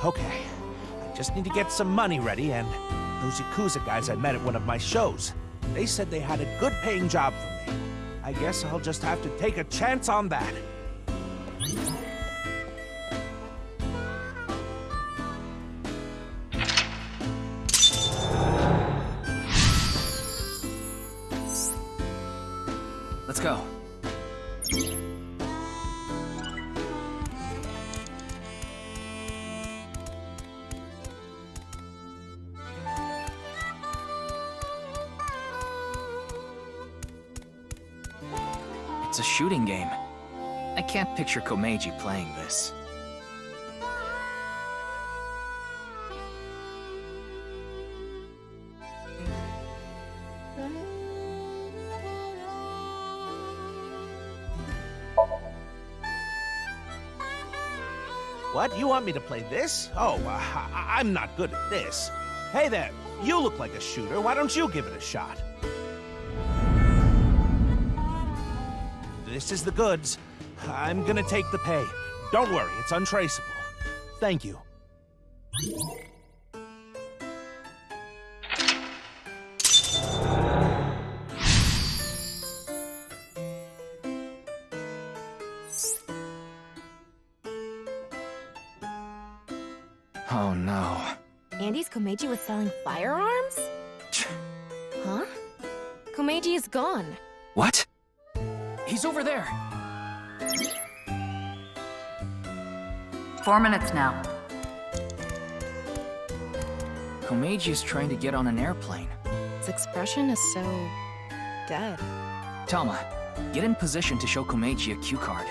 Okay, I just need to get some money ready, and those Yakuza guys I met at one of my shows, they said they had a good-paying job for me. I guess I'll just have to take a chance on that. Let's go. It's a shooting game. I can't picture Komeiji playing this. What? You want me to play this? Oh, I'm not good at this. Hey there, you look like a shooter. Why don't you give it a shot? This is the goods. I'm gonna take the pay. Don't worry, it's untraceable. Thank you. Oh no. Andy's Komeiji was selling firearms? Huh? Komeiji is gone. What? He's over there. 4 minutes now. Komeiji is trying to get on an airplane. His expression is so... dead. Tama, get in position to show Komeiji a cue card.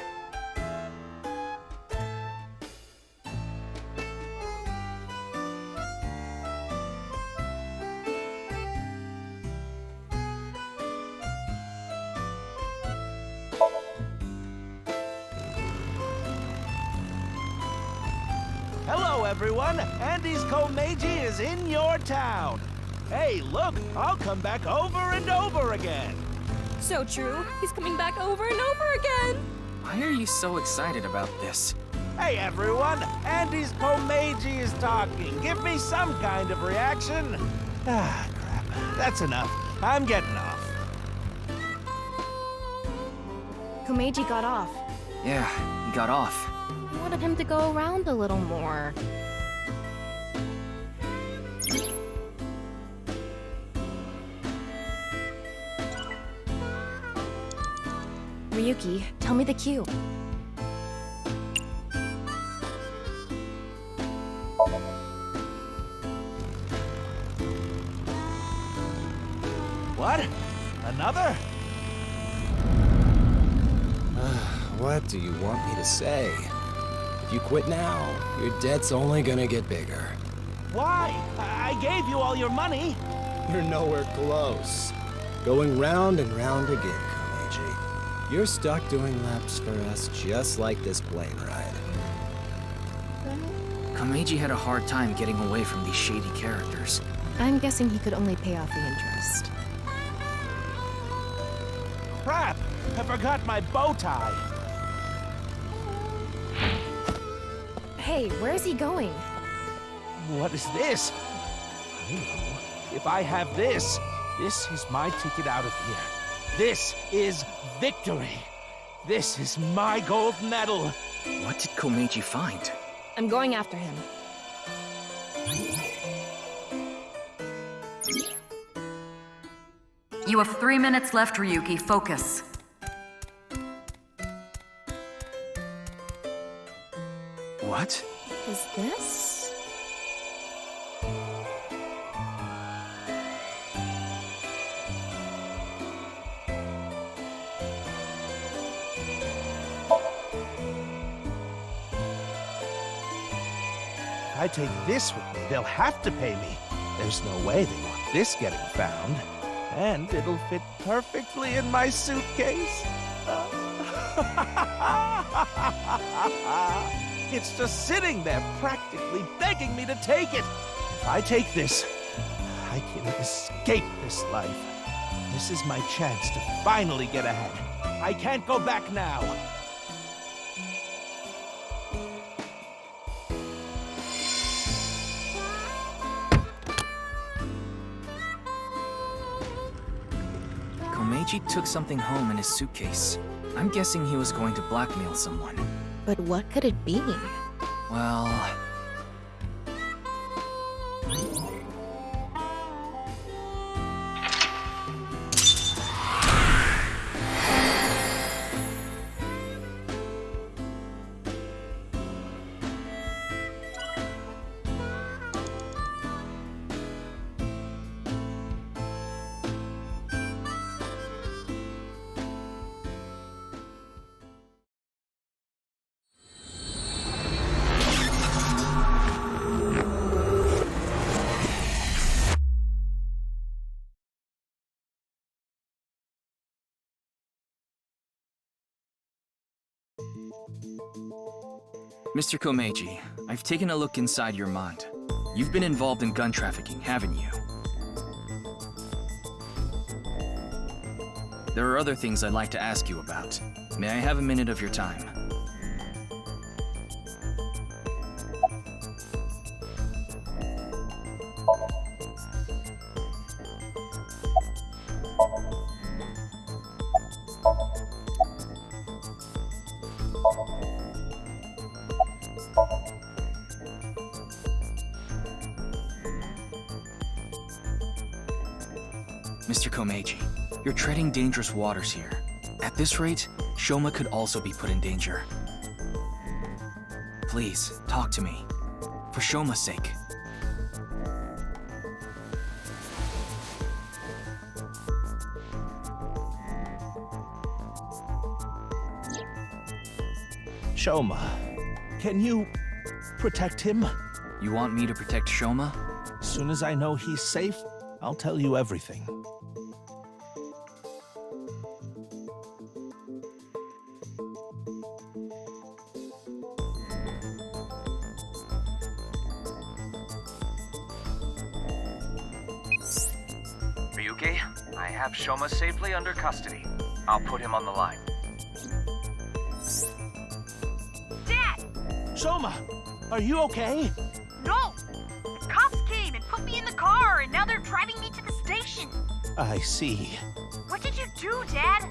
Hello, everyone. Andy's Komeiji is in your town. Hey, look, I'll come back over and over again. So true. He's coming back over and over again. Why are you so excited about this? Hey, everyone. Andy's Komeiji is talking. Give me some kind of reaction. Ah, crap. That's enough. I'm getting off. Komeiji got off. Yeah, he got off. I wanted him to go around a little more. Ryuki, tell me the cue. What? Another? What do you want me to say? If you quit now, your debt's only gonna get bigger. Why? I gave you all your money. You're nowhere close. Going round and round again, Komeiji. You're stuck doing laps for us just like this plane ride. Komeiji had a hard time getting away from these shady characters. I'm guessing he could only pay off the interest. Crap! I forgot my bow tie. Hey, where's he going? What is this? I know. If I have this, this is my ticket out of here. This is victory. This is my gold medal. What did Komeiji find? I'm going after him. You have 3 minutes left, Ryuki. Focus. What? Is this? If I take this with me, they'll have to pay me. There's no way they want this getting found. And it'll fit perfectly in my suitcase. It's just sitting there, practically begging me to take it. If I take this, I can escape this life. This is my chance to finally get ahead. I can't go back now. Komeiji took something home in his suitcase. I'm guessing he was going to blackmail someone. But what could it be? Well... Mr. Komeiji, I've taken a look inside your mind. You've been involved in gun trafficking, haven't you? There are other things I'd like to ask you about. May I have a minute of your time? Mr. Komeiji, you're treading dangerous waters here. At this rate, Shoma could also be put in danger. Please, talk to me. For Shoma's sake. Shoma, can you protect him? You want me to protect Shoma? As soon as I know he's safe, I'll tell you everything. Ryuki, I have Shoma safely under custody. I'll put him on the line. Dad! Shoma, are you okay? No! The cops came and put me in the car, and now they're driving me to the station. I see. What did you do, Dad?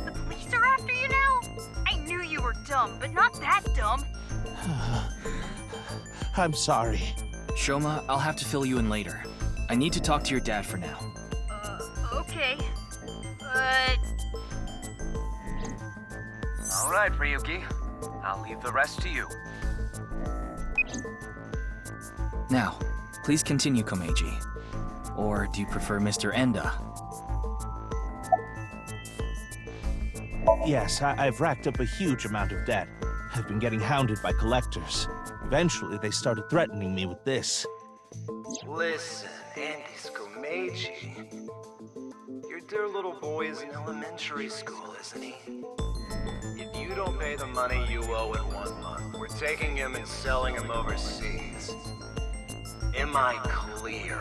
The police are after you now? I knew you were dumb, but not that dumb. I'm sorry. Shoma, I'll have to fill you in later. I need to talk to your dad for now. Okay. But... All right, Ryuki. I'll leave the rest to you. Now, please continue, Komeiji. Or do you prefer Mr. Enda? Yes, I've racked up a huge amount of debt. I've been getting hounded by collectors. Eventually, they started threatening me with this. Listen, Andy's Komeiji. Your dear little boy is in elementary school, isn't he? If you don't pay the money you owe in 1 month, we're taking him and selling him overseas. Am I clear?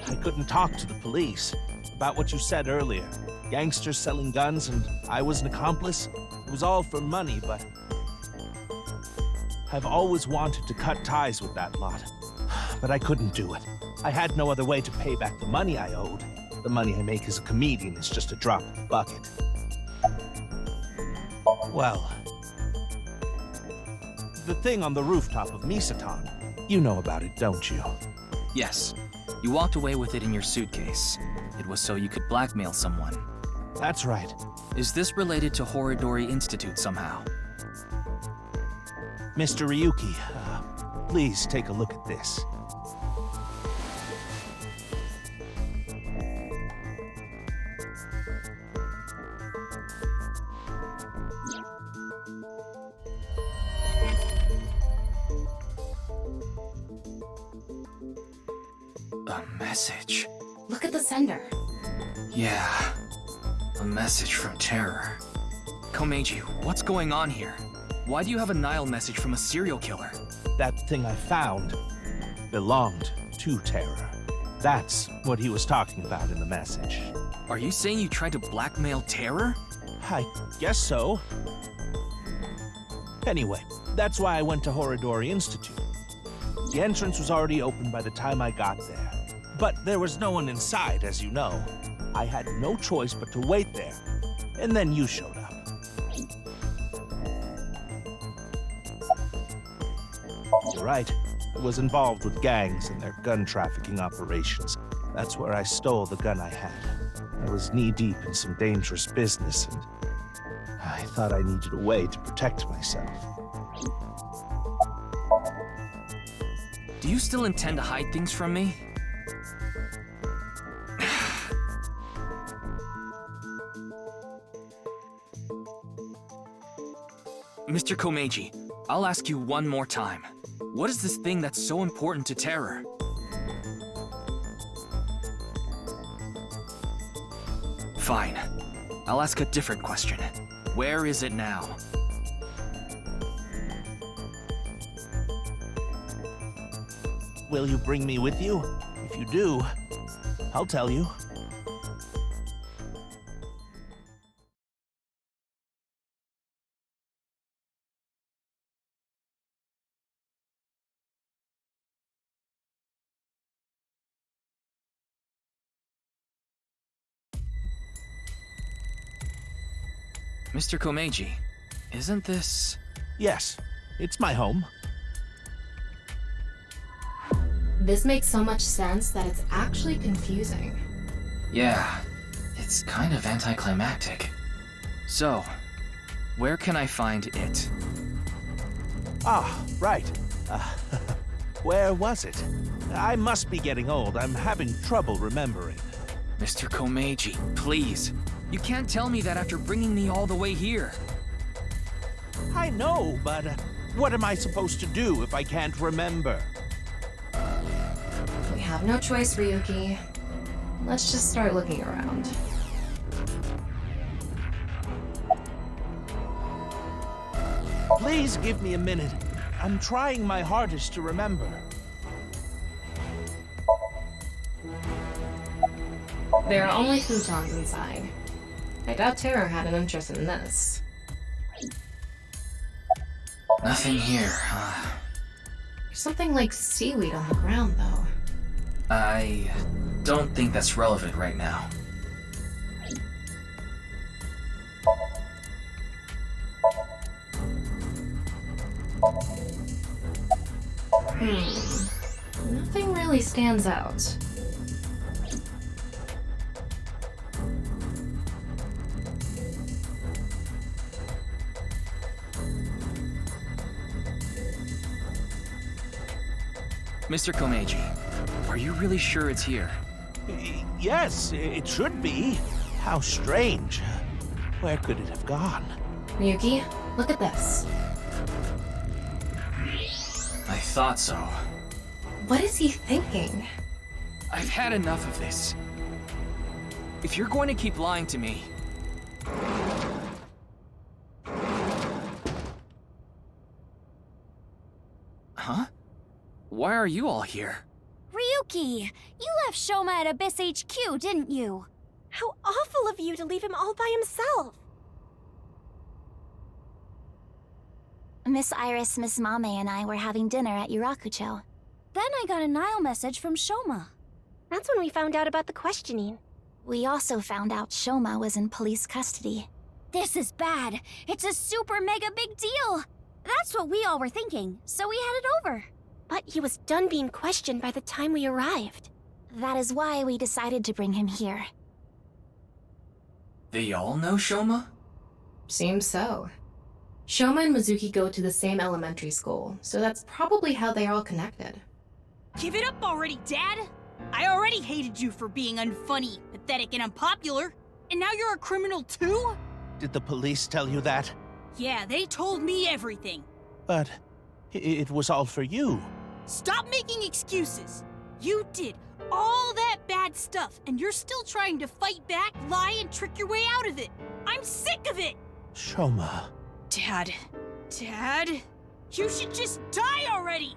I couldn't talk to the police about what you said earlier. Gangsters selling guns and I was an accomplice. It was all for money, but I've always wanted to cut ties with that lot. But I couldn't do it. I had no other way to pay back the money I owed. The money I make as a comedian is just a drop in the bucket. Well, the thing on the rooftop of Misatan, you know about it, don't you? Yes. You walked away with it in your suitcase. It was so you could blackmail someone. That's right. Is this related to Horidori Institute somehow? Mr. Ryuki, please take a look at this. A message. Look at the sender. Yeah. A message from Terror. Komeiji, what's going on here? Why do you have a Nile message from a serial killer? That thing I found belonged to Terror. That's what he was talking about in the message. Are you saying you tried to blackmail Terror? I guess so. Anyway, that's why I went to Horidori Institute. The entrance was already open by the time I got there. But there was no one inside, as you know. I had no choice but to wait there. And then you showed up. You're right. I was involved with gangs and their gun trafficking operations. That's where I stole the gun I had. I was knee-deep in some dangerous business, and I thought I needed a way to protect myself. Do you still intend to hide things from me? Mr. Komeiji, I'll ask you one more time. What is this thing that's so important to Terror? Fine. I'll ask a different question. Where is it now? Will you bring me with you? If you do, I'll tell you. Mr. Komeiji, isn't this... Yes, it's my home. This makes so much sense that it's actually confusing. Yeah, it's kind of anticlimactic. So, where can I find it? Ah, right. Where was it? I must be getting old. I'm having trouble remembering. Mr. Komeiji, please. You can't tell me that after bringing me all the way here. I know, but what am I supposed to do if I can't remember? We have no choice, Ryuki. Let's just start looking around. Please give me a minute. I'm trying my hardest to remember. There are only futons inside. I doubt Terror had an interest in this. Nothing here. There's something like seaweed on the ground, though. I don't think that's relevant right now. Nothing really stands out. Mr. Komeiji, are you really sure it's here? Yes, it should be. How strange. Where could it have gone? Ryuki, look at this. I thought so. What is he thinking? I've had enough of this. If you're going to keep lying to me... Huh? Why are you all here? Ryuki, you left Shoma at Abyss HQ, didn't you? How awful of you to leave him all by himself. Miss Iris, Miss Mame, and I were having dinner at Yurakucho. Then I got a Nile message from Shoma. That's when we found out about the questioning. We also found out Shoma was in police custody. This is bad. It's a super mega big deal. That's what we all were thinking, so we headed over. But he was done being questioned by the time we arrived. That is why we decided to bring him here. They all know Shoma? Seems so. Shoma and Mizuki go to the same elementary school, so that's probably how they're all connected. Give it up already, Dad! I already hated you for being unfunny, pathetic, and unpopular. And now you're a criminal too? Did the police tell you that? Yeah, they told me everything. But it was all for you. Stop making excuses. You did all that bad stuff, and you're still trying to fight back, lie, and trick your way out of it. I'm sick of it! Shoma. Dad, you should just die already!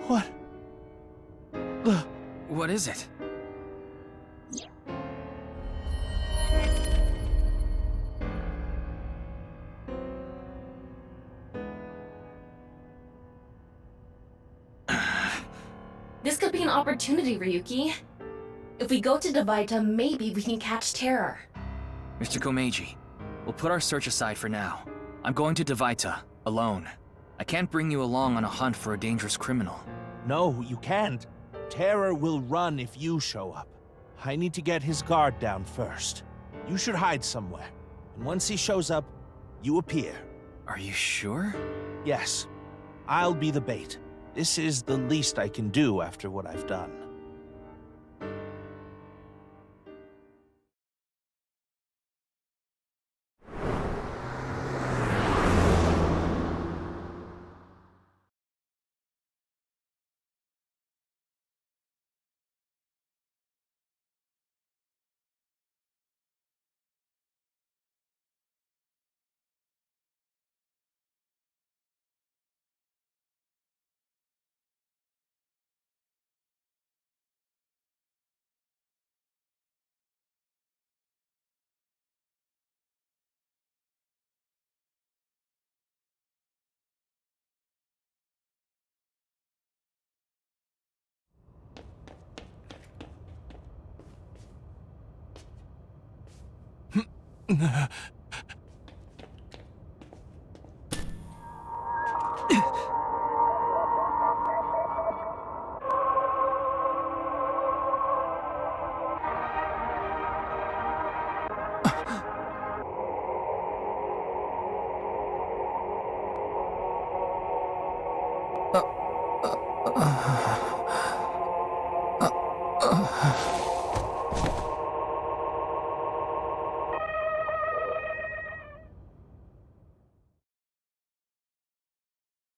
What? What is it? This could be an opportunity, Ryuki. If we go to Devaita, maybe we can catch Terror. Mr. Komeiji, we'll put our search aside for now. I'm going to Devaita, alone. I can't bring you along on a hunt for a dangerous criminal. No, you can't. Terror will run if you show up. I need to get his guard down first. You should hide somewhere. And once he shows up, you appear. Are you sure? Yes. I'll be the bait. This is the least I can do after what I've done.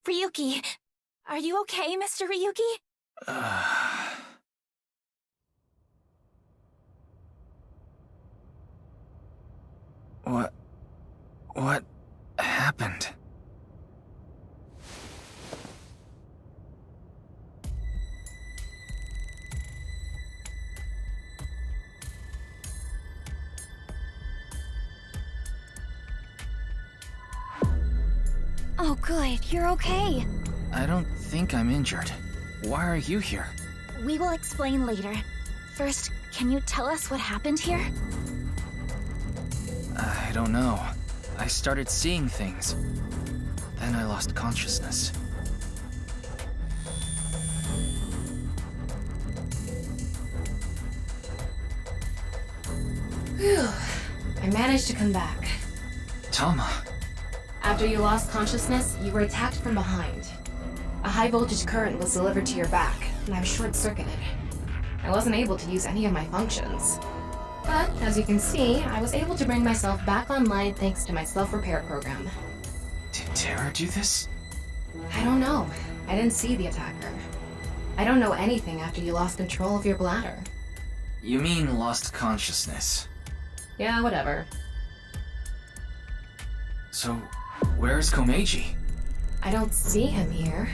Ryuki, are you okay, Mr. Ryuki? What happened? Oh, good. You're okay. I don't think I'm injured. Why are you here? We will explain later. First, can you tell us what happened here? I don't know. I started seeing things. Then I lost consciousness. Whew. I managed to come back. Tama. After you lost consciousness, you were attacked from behind. A high voltage current was delivered to your back, and I was short-circuited. I wasn't able to use any of my functions. But, as you can see, I was able to bring myself back online thanks to my self-repair program. Did Terra do this? I don't know. I didn't see the attacker. I don't know anything after you lost control of your bladder. You mean lost consciousness? Yeah, whatever. So, where's Komeiji? I don't see him here.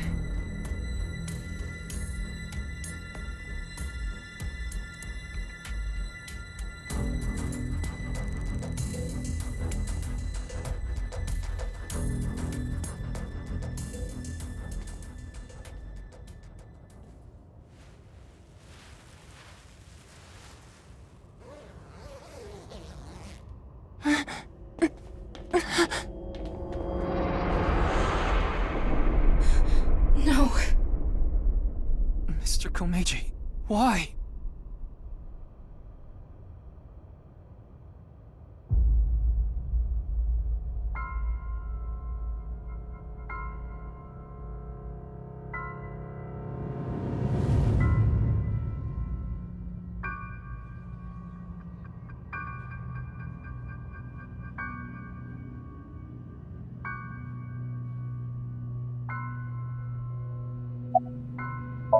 No. Mr. Komeiji, why?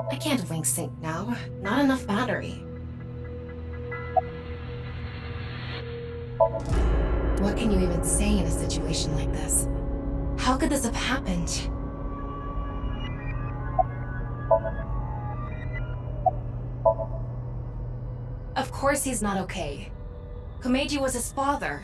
I can't link sync now. Not enough battery. What can you even say in a situation like this? How could this have happened? Of course he's not okay. Komeiji was his father.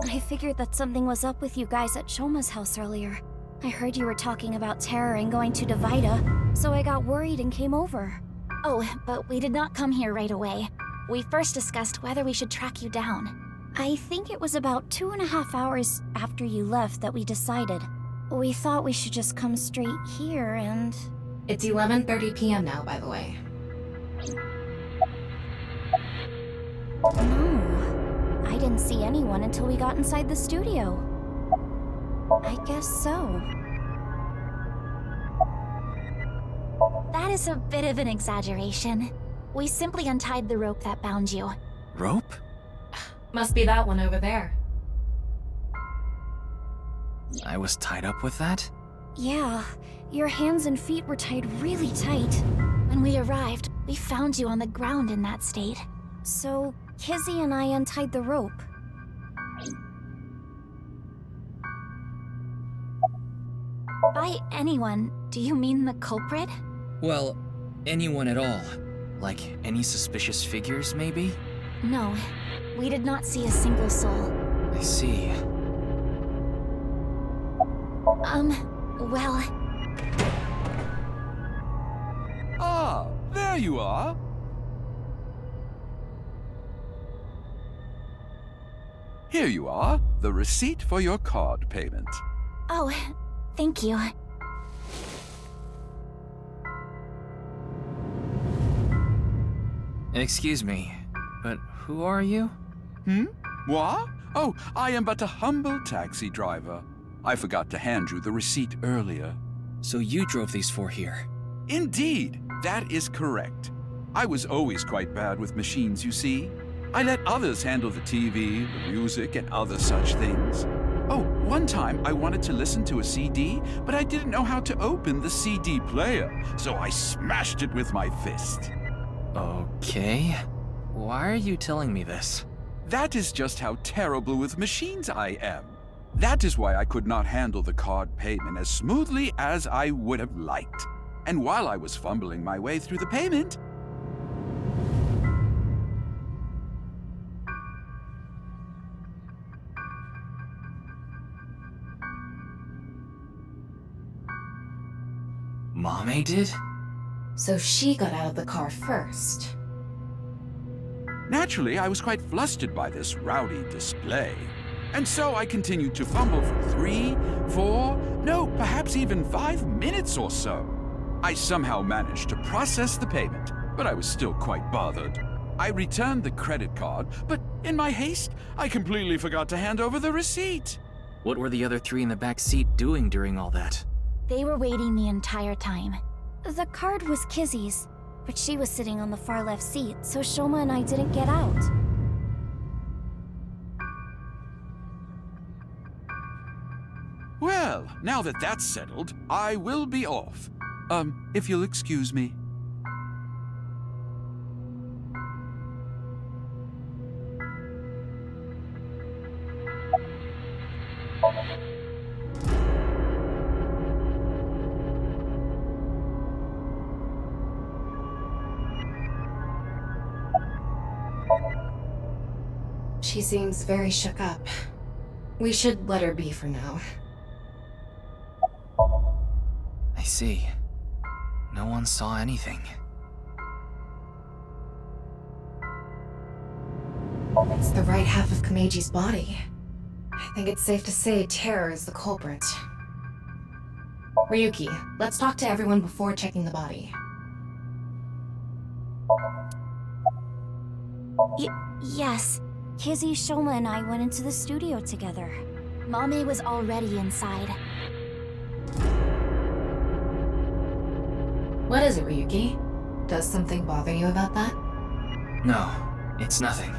I figured that something was up with you guys at Shoma's house earlier. I heard you were talking about Terror and going to nirvanA, so I got worried and came over. Oh, but we did not come here right away. We first discussed whether we should track you down. I think it was about 2.5 hours after you left that we decided. We thought we should just come straight here and... It's 11:30 p.m. now, by the way. No, I didn't see anyone until we got inside the studio. I guess so. That is a bit of an exaggeration. We simply untied the rope that bound you. Rope? Must be that one over there. I was tied up with that? Yeah, your hands and feet were tied really tight. When we arrived, we found you on the ground in that state. So, Kizzy and I untied the rope. By anyone, do you mean the culprit? Well, anyone at all. Like, any suspicious figures, maybe? No, we did not see a single soul. I see. Well... Ah, there you are. Here you are, the receipt for your card payment. Oh, thank you. Excuse me, but who are you? What? Oh, I am but a humble taxi driver. I forgot to hand you the receipt earlier. So you drove these four here? Indeed, that is correct. I was always quite bad with machines, you see. I let others handle the TV, the music, and other such things. Oh, one time I wanted to listen to a CD, but I didn't know how to open the CD player, so I smashed it with my fist. Okay. Why are you telling me this? That is just how terrible with machines I am. That is why I could not handle the card payment as smoothly as I would have liked. And while I was fumbling my way through the payment... Mame did? So she got out of the car first. Naturally, I was quite flustered by this rowdy display. And so I continued to fumble for 3, 4, no, perhaps even 5 minutes or so. I somehow managed to process the payment, but I was still quite bothered. I returned the credit card, but in my haste, I completely forgot to hand over the receipt. What were the other 3 in the back seat doing during all that? They were waiting the entire time. The card was Kizzy's, but she was sitting on the far left seat, so Shoma and I didn't get out. Well, now that that's settled, I will be off. If you'll excuse me. She seems very shook up. We should let her be for now. I see. No one saw anything. It's the right half of Kameji's body. I think it's safe to say Terror is the culprit. Ryuki, let's talk to everyone before checking the body. Yes. Kizzy, Shoma, and I went into the studio together. Mame was already inside. What is it, Ryuki? Does something bother you about that? No, it's nothing.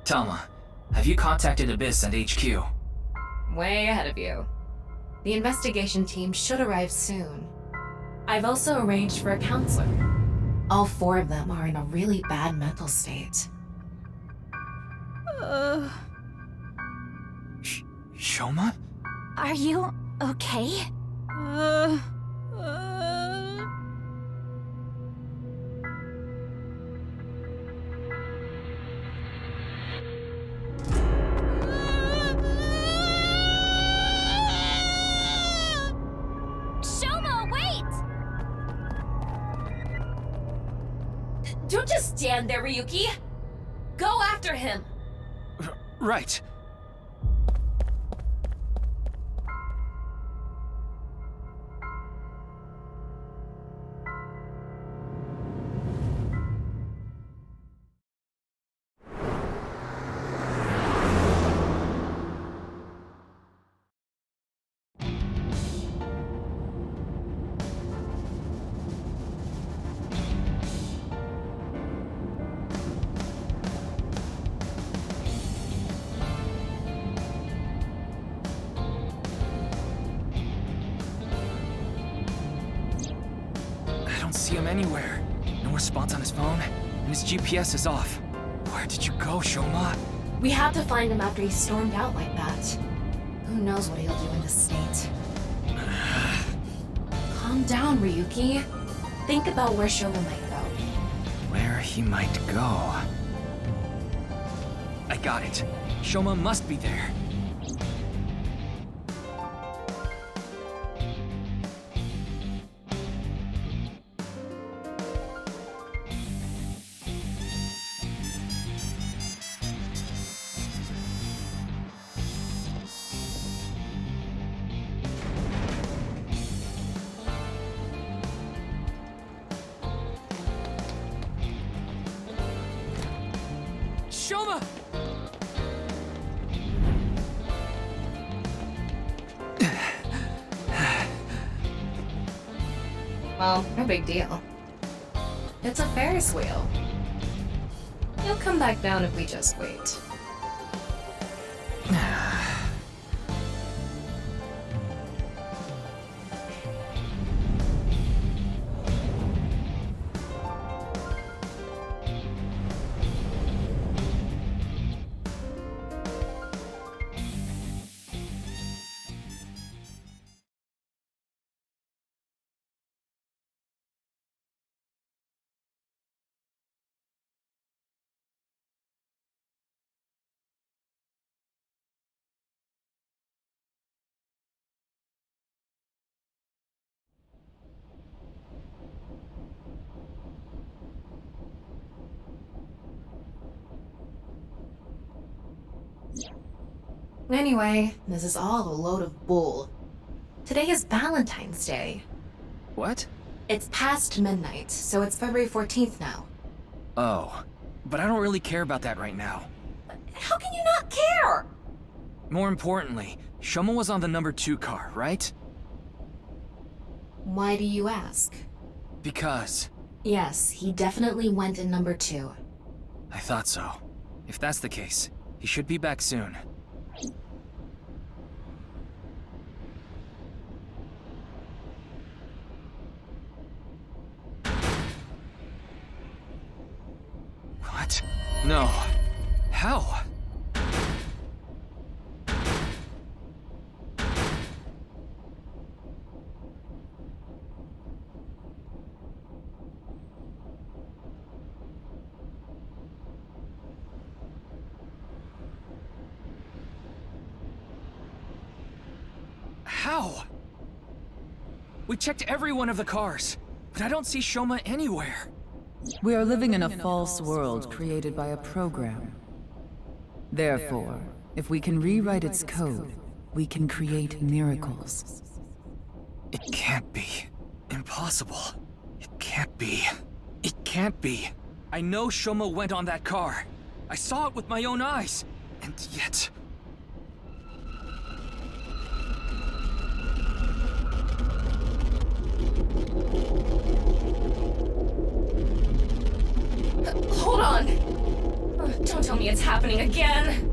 Talma, have you contacted Abyss and HQ? Way ahead of you. The investigation team should arrive soon. I've also arranged for a counselor. All 4 of them are in a really bad mental state. Shoma? Are you okay? Shoma, wait! Don't just stand there, Ryuki! Go after him! Right. I don't see him anywhere. No response on his phone, and his GPS is off. Where did you go, Shoma? We had to find him after he stormed out like that. Who knows what he'll do in this state. Calm down, Ryuki. Think about where Shoma might go. Where he might go. I got it. Shoma must be there. Shoma! Well, no big deal. It's a Ferris wheel. He'll come back down if we just wait. Anyway, this is all a load of bull. Today is Valentine's Day. What? It's past midnight, so it's February 14th now. Oh, but I don't really care about that right now. How can you not care? More importantly, Shoma was on the number 2 car, right? Why do you ask? Because... Yes, he definitely went in number 2. I thought so. If that's the case, he should be back soon. What? No. How? How? We checked every one of the cars, but I don't see Shoma anywhere. We are living in a false world created by a program. Therefore, if we can rewrite its code, we can create miracles. It can't be. Impossible. It can't be. It can't be. I know Shoma went on that car. I saw it with my own eyes. And yet... Hold on! Don't tell me it's happening again!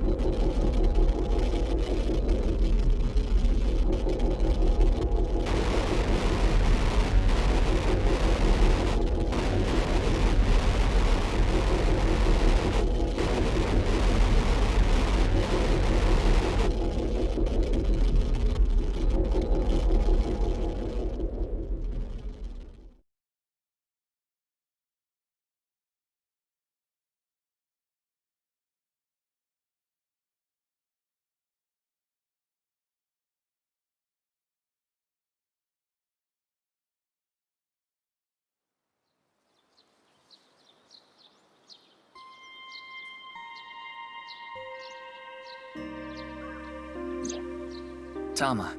Tama,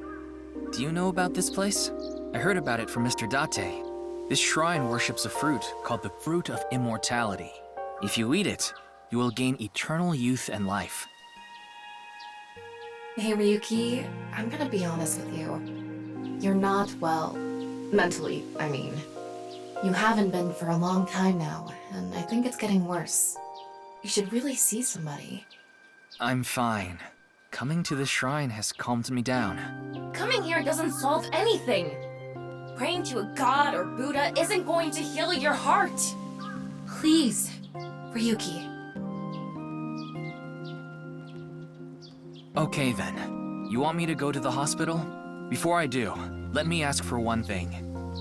do you know about this place? I heard about it from Mr. Date. This shrine worships a fruit called the Fruit of Immortality. If you eat it, you will gain eternal youth and life. Hey Ryuki, I'm gonna be honest with you. You're not well. Mentally, I mean. You haven't been for a long time now, and I think it's getting worse. You should really see somebody. I'm fine. Coming to this shrine has calmed me down. Coming here doesn't solve anything. Praying to a god or Buddha isn't going to heal your heart. Please, Ryuki. Okay then. You want me to go to the hospital? Before I do, let me ask for one thing.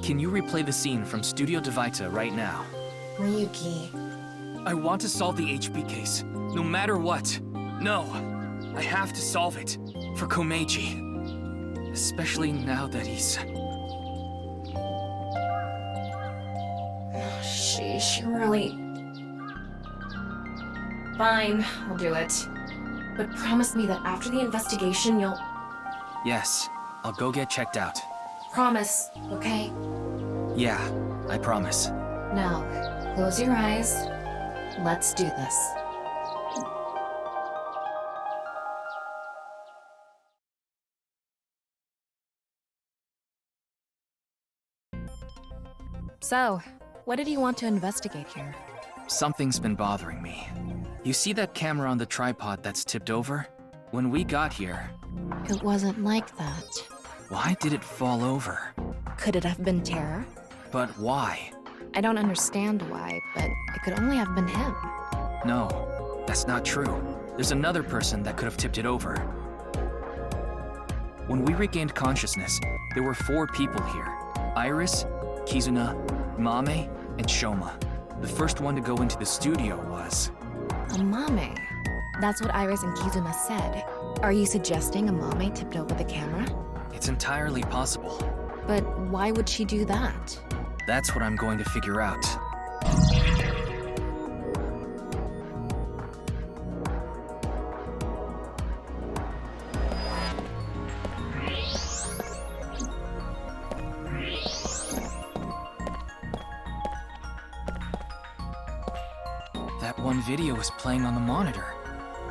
Can you replay the scene from Studio Devita right now? Ryuki. I want to solve the HP case, no matter what. No, I have to solve it. For Komeiji. Especially now that he's... Sheesh, really... Fine, I'll do it. But promise me that after the investigation you'll... Yes, I'll go get checked out. Promise, okay? Yeah, I promise. Now, close your eyes. Let's do this. So, what did you want to investigate here? Something's been bothering me. You see that camera on the tripod that's tipped over? When we got here... It wasn't like that. Why did it fall over? Could it have been Terror? But why? I don't understand why, but it could only have been him. No, that's not true. There's another person that could have tipped it over. When we regained consciousness, there were 4 people here. Iris, Kizuna, Mame, and Shoma. The first one to go into the studio was... Amame. That's what Iris and Kizuna said. Are you suggesting Amame tipped over the camera? It's entirely possible. But why would she do that? That's what I'm going to figure out. that one video was playing on the monitor.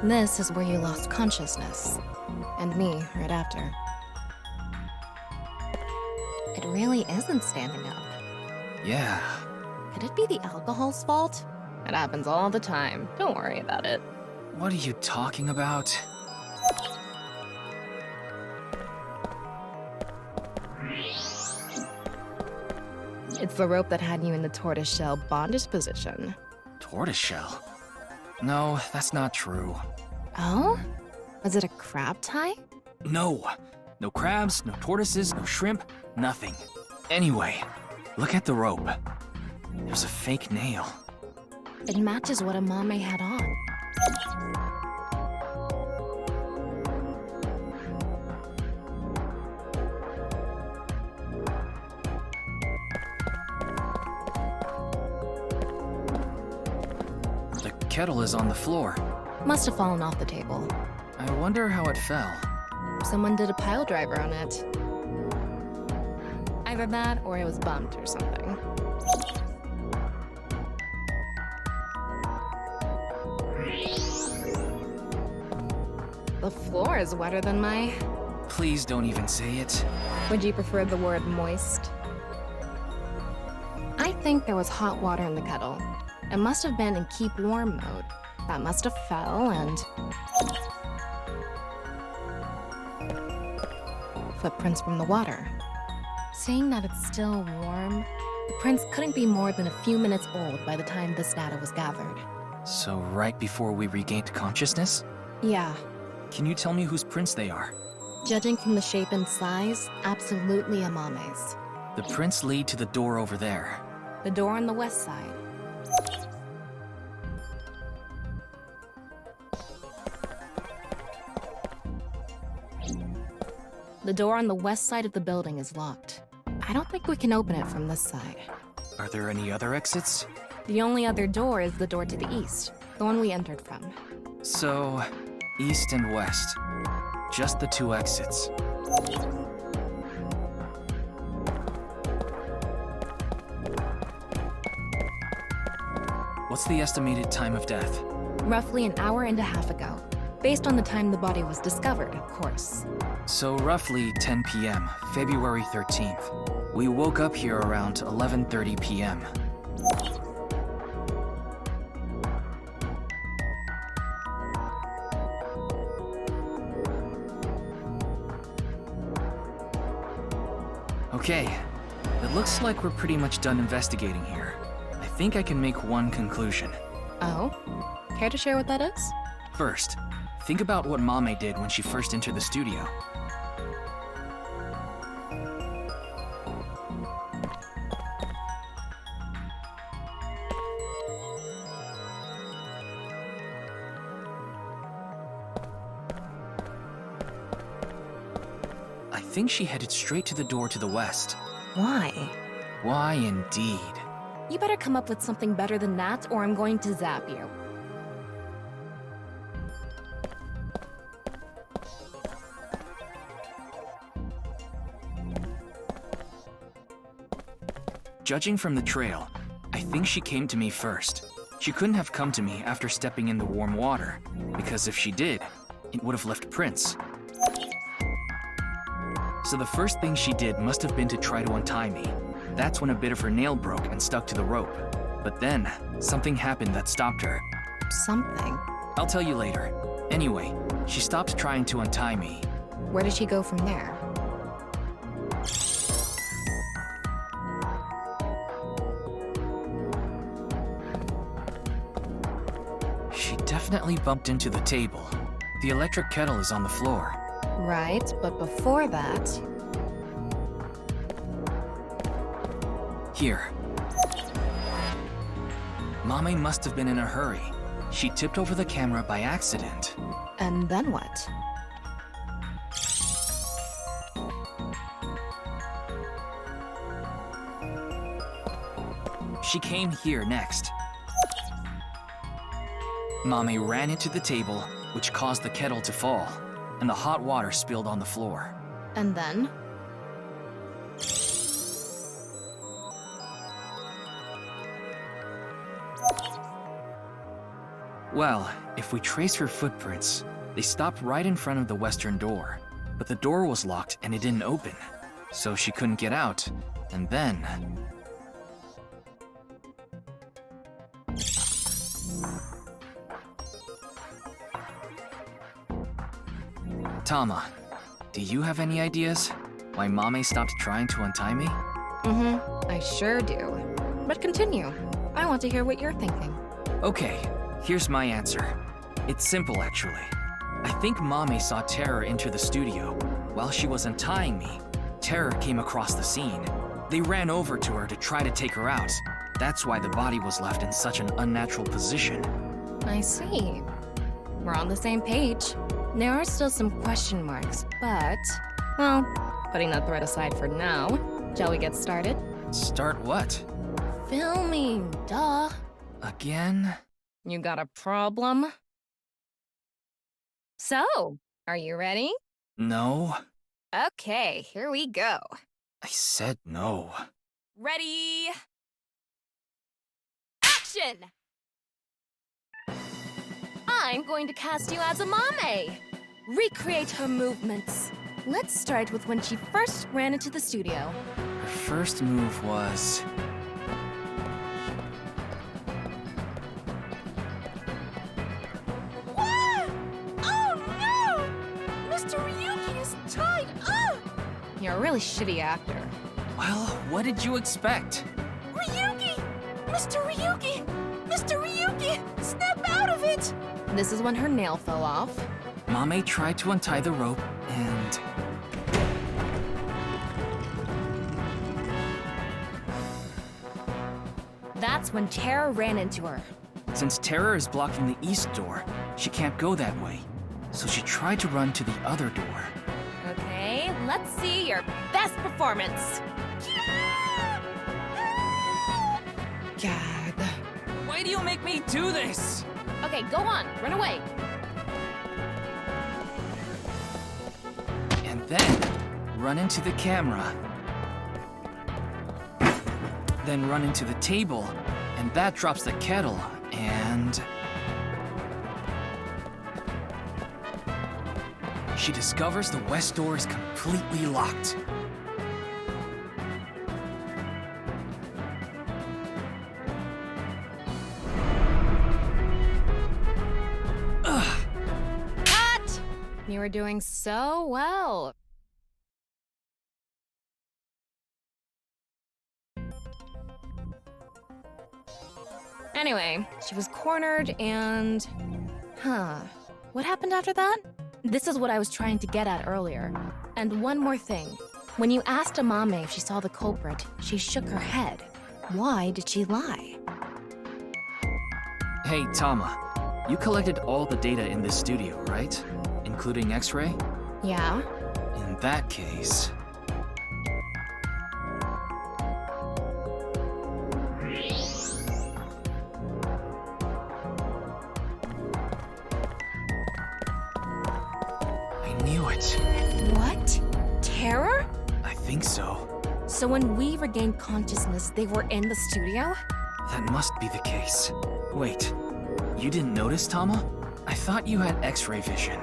This is where you lost consciousness. And me, right after. It really isn't standing up. Yeah. Could it be the alcohol's fault? It happens all the time. Don't worry about it. What are you talking about? It's the rope that had you in the tortoiseshell bondage position. Tortoiseshell? No, that's not true. Oh? Was it a crab tie? No. No crabs, no tortoises, no shrimp, nothing. Anyway, look at the rope. There's a fake nail. It matches what Amame had on. The kettle is on the floor. Must have fallen off the table. I wonder how it fell. Someone did a pile driver on it. Either that or it was bumped or something. The floor is wetter than my... Please don't even say it. Would you prefer the word moist? I think there was hot water in the kettle. It must have been in keep warm mode. That must have fell and... Footprints from the water. Saying that it's still warm, the prints couldn't be more than a few minutes old by the time this data was gathered. So right before we regained consciousness? Yeah. Can you tell me whose prints they are? Judging from the shape and size, absolutely Amame's. The prints lead to the door over there. The door on the west side. The door on the west side of the building is locked. I don't think we can open it from this side. Are there any other exits? The only other door is the door to the east, the one we entered from. So, east and west. Just the two exits. What's the estimated time of death? Roughly an hour and a half ago. Based on the time the body was discovered, of course. So roughly 10 p.m., February 13th. We woke up here around 11:30 p.m. Okay, it looks like we're pretty much done investigating here. I think I can make one conclusion. Oh? Care to share what that is? First, think about what Mame did when she first entered the studio. I think she headed straight to the door to the west. Why? Why indeed? You better come up with something better than that, or I'm going to zap you. Judging from the trail, I think she came to me first. She couldn't have come to me after stepping in the warm water, because if she did, it would have left prints. So the first thing she did must have been to try to untie me. That's when a bit of her nail broke and stuck to the rope. But then, something happened that stopped her. Something? I'll tell you later. Anyway, she stopped trying to untie me. Where did she go from there? She definitely bumped into the table. The electric kettle is on the floor. Right, but before that... Here. Mame must have been in a hurry. She tipped over the camera by accident. And then what? She came here next. Mame ran into the table, which caused the kettle to fall, and the hot water spilled on the floor. And then? Well, if we trace her footprints, they stopped right in front of the western door. But the door was locked and it didn't open. So she couldn't get out. And then... Tama, do you have any ideas? Why Mame stopped trying to untie me? I sure do. But continue. I want to hear what you're thinking. Okay, here's my answer. It's simple, actually. I think Mame saw Terror enter the studio. While she was untying me, Terror came across the scene. They ran over to her to try to take her out. That's why the body was left in such an unnatural position. I see. We're on the same page. There are still some question marks, but... Well, putting that thread aside for now, shall we get started? Start what? Filming, duh. Again? You got a problem? So, are you ready? No. Okay, here we go. I said no. Ready? Action! I'm going to cast you as a Mame. Recreate her movements. Let's start with when she first ran into the studio. Her first move was... What? Oh no! Mr. Ryuki is tied up! You're a really shitty actor. Well, what did you expect? Ryuki! Mr. Ryuki! Mr. Ryuki! Snap out of it! This is when her nail fell off. Mame tried to untie the rope, and... That's when Terror ran into her. Since Terror is blocking the east door, she can't go that way. So she tried to run to the other door. Okay, let's see your best performance. God. Why do you make me do this? Okay, go on, run away. And then, run into the camera. Then run into the table, and that drops the kettle, and... She discovers the west door is completely locked. Ugh. Cut! You were doing so well. Anyway, she was cornered and... What happened after that? This is what I was trying to get at earlier. And one more thing. When you asked Amame if she saw the culprit, she shook her head. Why did she lie? Hey, Tama. You collected all the data in this studio, right? Including X-ray? Yeah? In that case... What? Terror? I think so. So when we regained consciousness, they were in the studio? That must be the case. Wait, you didn't notice, Tama? I thought you had X-ray vision.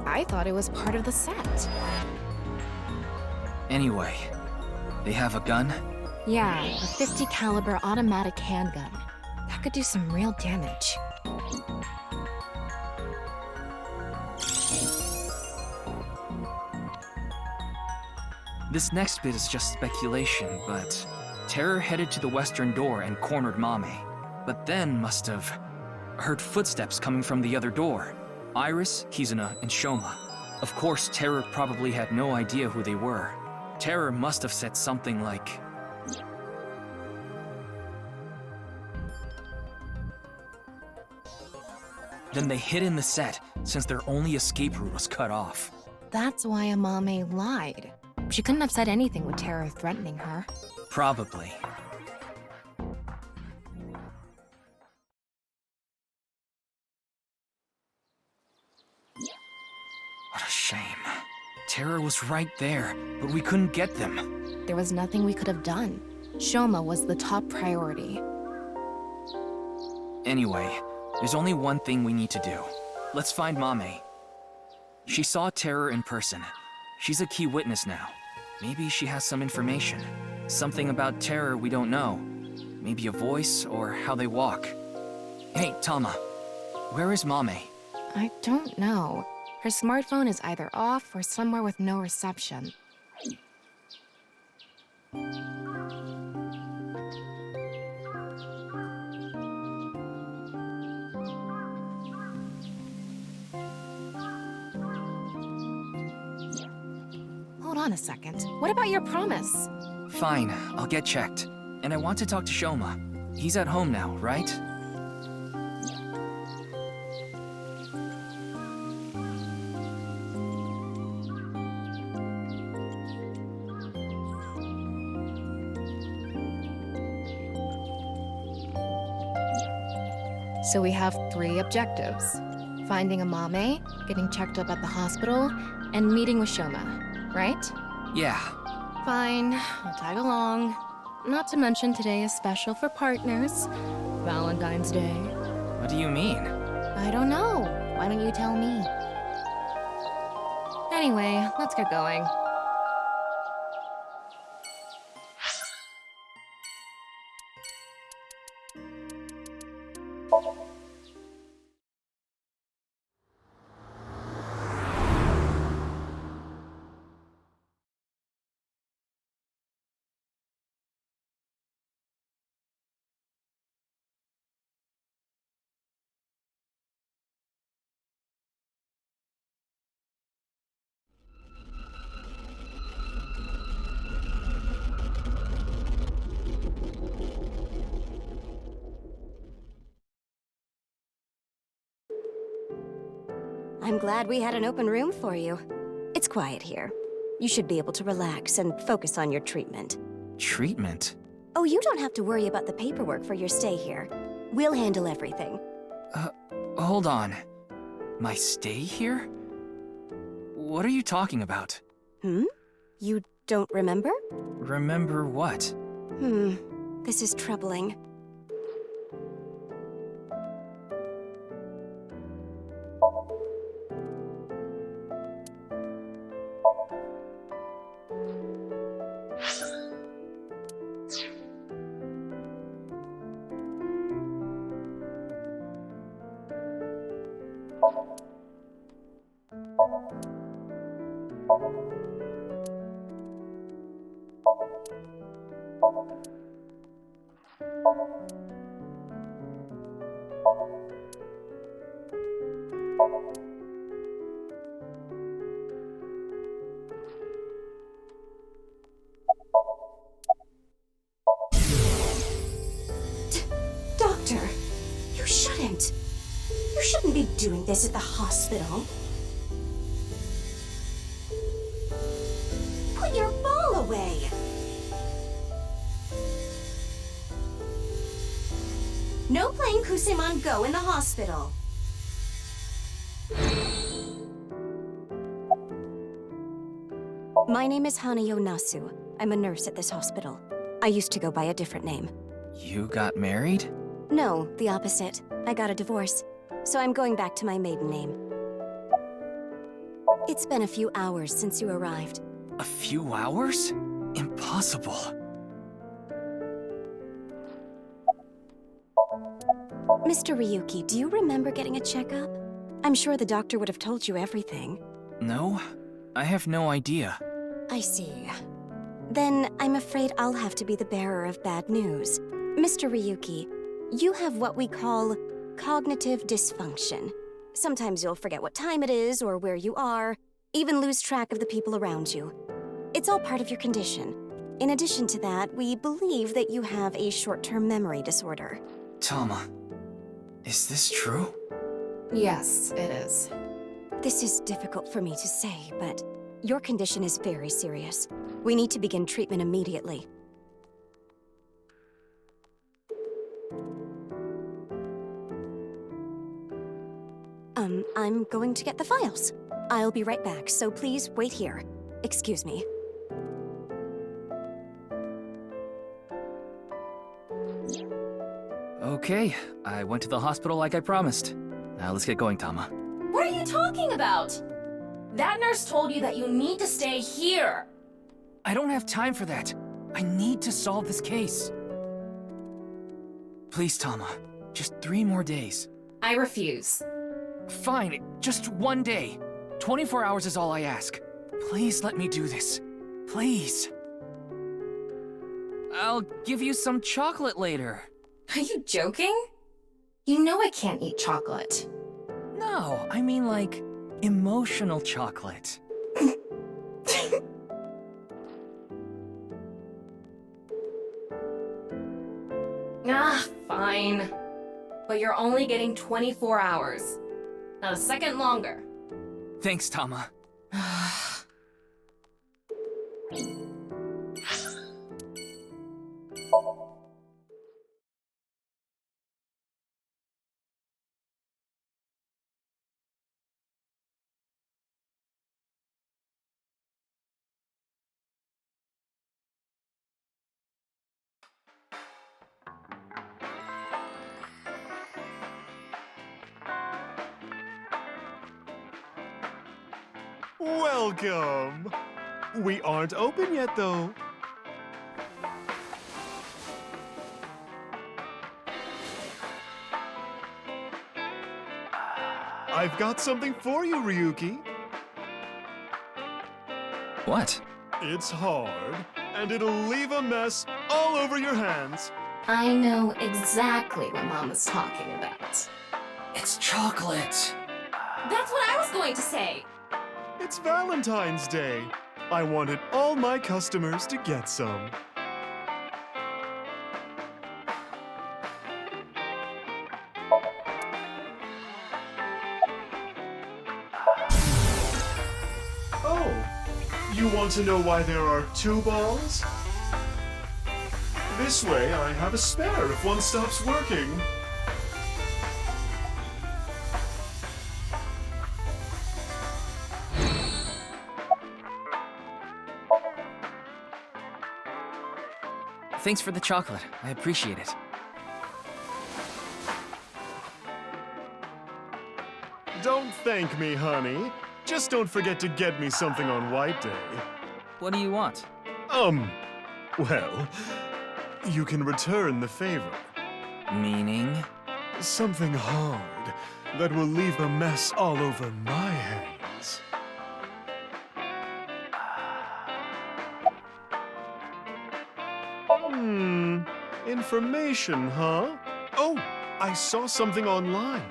I thought it was part of the set. Anyway, they have a gun? Yeah, a 50 caliber automatic handgun. That could do some real damage. This next bit is just speculation, but Terror headed to the western door and cornered Mame, but then must have heard footsteps coming from the other door. Iris, Kizuna, and Shoma. Of course, Terror probably had no idea who they were. Terror must have said something like... Then they hid in the set, since their only escape route was cut off. That's why Amame lied. She couldn't have said anything with Terror threatening her. Probably. What a shame. Terror was right there, but we couldn't get them. There was nothing we could have done. Shoma was the top priority. Anyway, There's only one thing we need to do. Let's find Mame. She saw Terror in person. She's a key witness now. Maybe she has some information. Something about Terror we don't know. Maybe a voice or how they walk. Hey, Tama. Where is Mame? I don't know. Her smartphone is either off or somewhere with no reception. Hold on a second. What about your promise? Fine, I'll get checked. And I want to talk to Shoma. He's at home now, right? So we have 3 objectives. Finding a Mame, getting checked up at the hospital, and meeting with Shoma, right? Yeah. Fine, I'll tag along. Not to mention today is special for partners. Valentine's Day. What do you mean? I don't know. Why don't you tell me? Anyway, let's get going. I'm glad we had an open room for you. It's quiet here. You should be able to relax and focus on your treatment. Treatment? Oh, you don't have to worry about the paperwork for your stay here. We'll handle everything. Hold on. My stay here? What are you talking about? You don't remember? Remember what? This is troubling. Doctor, you shouldn't. You shouldn't be doing this at the hospital. Put your ball away. No playing Kusemon Go in the hospital. My name is Hanayo Nasu. I'm a nurse at this hospital. I used to go by a different name. You got married? No, the opposite. I got a divorce. So I'm going back to my maiden name. It's been a few hours since you arrived. A few hours? Impossible. Mr. Ryuki, do you remember getting a checkup? I'm sure the doctor would have told you everything. No, I have no idea. I see. Then I'm afraid I'll have to be the bearer of bad news. Mr. Ryuki, you have what we call cognitive dysfunction. Sometimes you'll forget what time it is or where you are, even lose track of the people around you. It's all part of your condition. In addition to that, we believe that you have a short-term memory disorder. Tama, is this true? Yes, it is. This is difficult for me to say, but your condition is very serious. We need to begin treatment immediately. I'm going to get the files. I'll be right back, so please wait here. Excuse me. Okay. Okay, I went to the hospital like I promised. Now let's get going, Tama. What are you talking about? That nurse told you that you need to stay here. I don't have time for that. I need to solve this case. Please, Tama. Just 3 more days. I refuse. Fine, just 1 day. 24 hours is all I ask. Please let me do this. Please. I'll give you some chocolate later. Are you joking? You know I can't eat chocolate. No, I mean like emotional chocolate. Ah, fine. But you're only getting 24 hours. Not a second longer. Thanks, Tama. Welcome! We aren't open yet, though. I've got something for you, Ryuki. What? It's hard, and it'll leave a mess all over your hands. I know exactly what Mama's talking about. It's chocolate. That's what I was going to say. It's Valentine's Day. I wanted all my customers to get some. Oh, you want to know why there are 2 balls? This way, I have a spare if one stops working. Thanks for the chocolate. I appreciate it. Don't thank me, honey. Just don't forget to get me something on White Day. What do you want? Well, you can return the favor. Meaning? Something hard that will leave a mess all over my hands. Information, huh? Oh, I saw something online.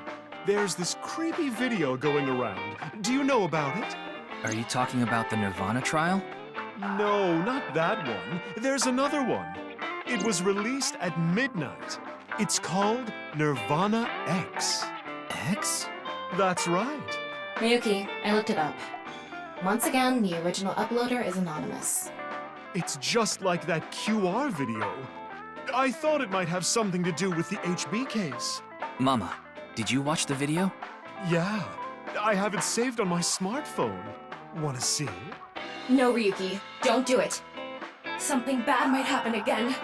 There's this creepy video going around. Do you know about it? Are you talking about the nirvanA trial? No, not that one. There's another one. It was released at midnight. It's called nirvanA X. X? That's right. Ryuki, I looked it up. Once again, the original uploader is anonymous. It's just like that QR video. I thought it might have something to do with the HB case. Mama, did you watch the video? Yeah, I have it saved on my smartphone. Want to see? No, Ryuki, don't do it. Something bad might happen again.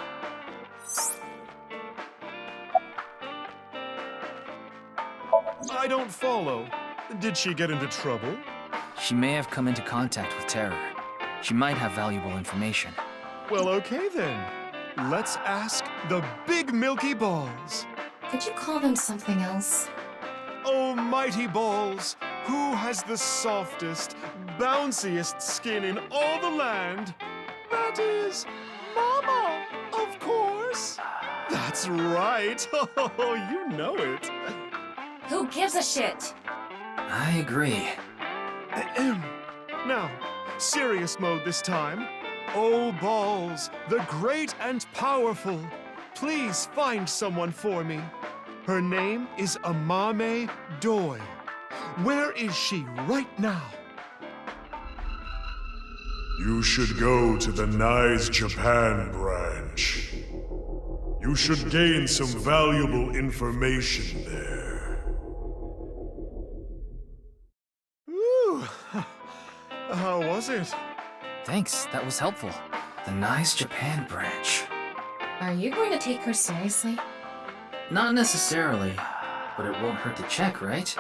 I don't follow. Did she get into trouble? She may have come into contact with terror. She might have valuable information. Well, okay then. Let's ask the Big Milky Balls. Could you call them something else? Oh, mighty balls, who has the softest, bounciest skin in all the land? That is Mama, of course. That's right. Oh, you know it. Who gives a shit? I agree. Now, serious mode this time. Oh, balls, the great and powerful, please find someone for me. Her name is Amame Doi. Where is she right now? You should go to the Nice Japan branch. You should gain some valuable information there. Ooh, how was it? Thanks, that was helpful. The Nice Japan branch. Are you going to take her seriously? Not necessarily, but it won't hurt to check, right?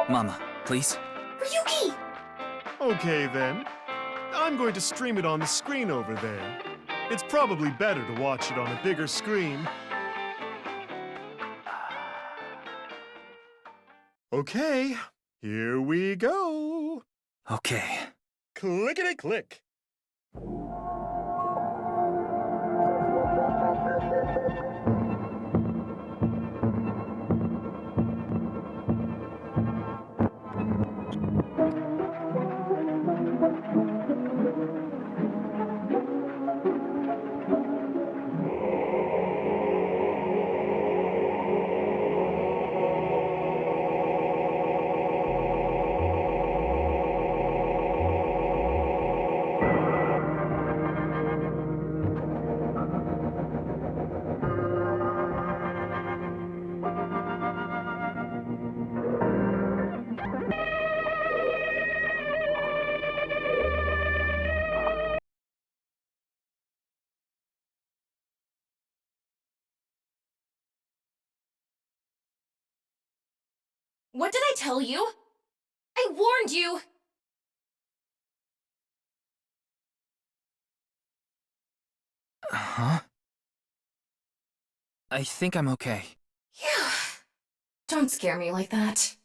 Mama, please. Ryuki! Okay then. I'm going to stream it on the screen over there. It's probably better to watch it on a bigger screen. Okay, here we go. Okay. Clickety-click. What did I tell you? I warned you! Huh? I think I'm okay. Yeah. Don't scare me like that.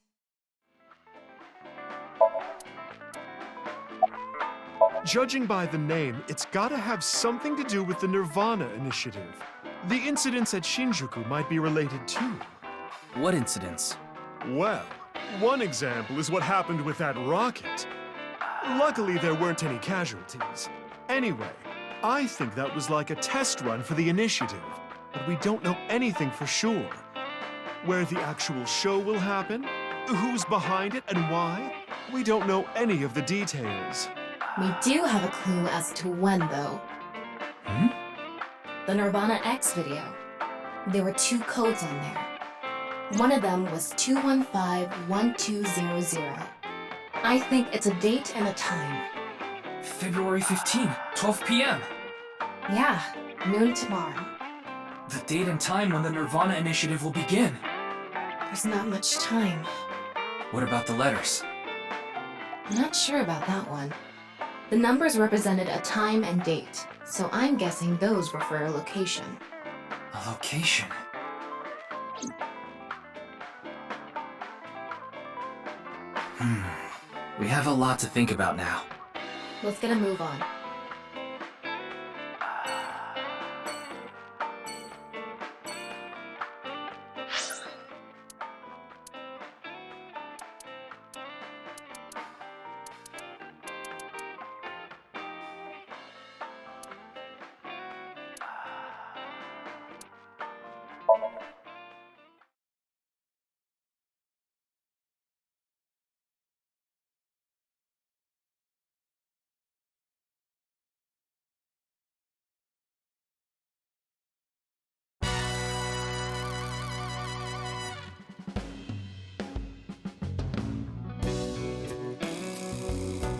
Judging by the name, it's gotta have something to do with the nirvanA initiative. The incidents at Shinjuku might be related too. What incidents? Well, one example is what happened with that rocket. Luckily, there weren't any casualties. Anyway, I think that was like a test run for the initiative, but we don't know anything for sure. Where the actual show will happen, who's behind it and why, we don't know any of the details. We do have a clue as to when, though. Hmm? The nirvanA X video. There were 2 codes on there. One of them was 215-1200. I think it's a date and a time. February 15, 12 p.m. Yeah, noon tomorrow. The date and time when the nirvanA initiative will begin. There's not much time. What about the letters? I'm not sure about that one. The numbers represented a time and date, so I'm guessing those were for a location. A location? We have a lot to think about now. Let's get a move on.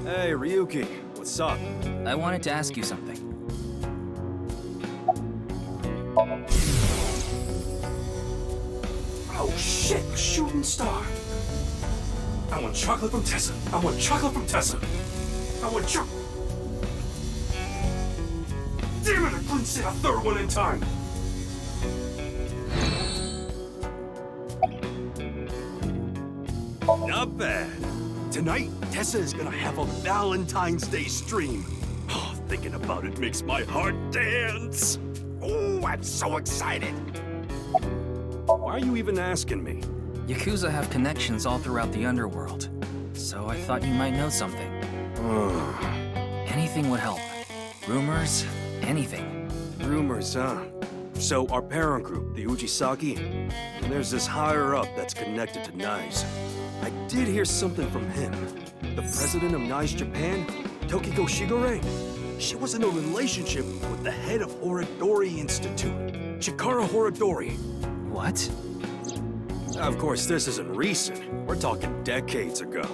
Hey, Ryuki, what's up? I wanted to ask you something. Oh shit, shooting star! I want chocolate from Tessa. I want chocolate from Tessa. I want Damn it, I couldn't say a third one in time! Not bad. Tonight, Tessa is gonna have a Valentine's Day stream. Oh, thinking about it makes my heart dance. Oh, I'm so excited. Why are you even asking me? Yakuza have connections all throughout the underworld, so I thought you might know something. Anything would help. Rumors, anything. Rumors, huh? So our parent group, the Ujisaki, and there's this higher-up that's connected to NICE. I did hear something from him. The president of NICE Japan, Tokiko Shigure. She was in a relationship with the head of Horodori Institute, Chikara Horodori. What? Of course, this isn't recent. We're talking decades ago.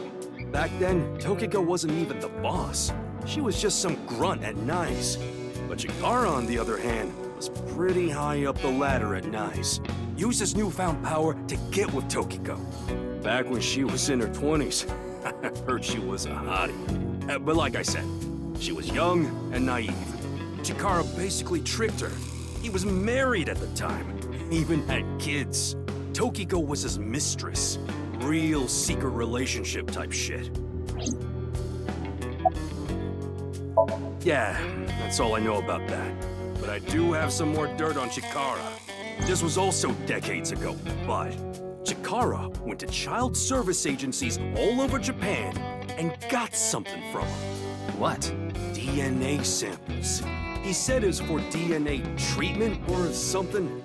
Back then, Tokiko wasn't even the boss. She was just some grunt at NICE. But Chikara, on the other hand, was pretty high up the ladder at NICE. Used his newfound power to get with Tokiko. Back when she was in her 20s, I heard she was a hottie. But like I said, she was young and naive. Chikara basically tricked her. He was married at the time, even had kids. Tokiko was his mistress. Real secret relationship type shit. Yeah, that's all I know about that. But I do have some more dirt on Chikara. This was also decades ago, but Chikara went to child service agencies all over Japan and got something from them. What? DNA samples. He said it was for DNA treatment or something,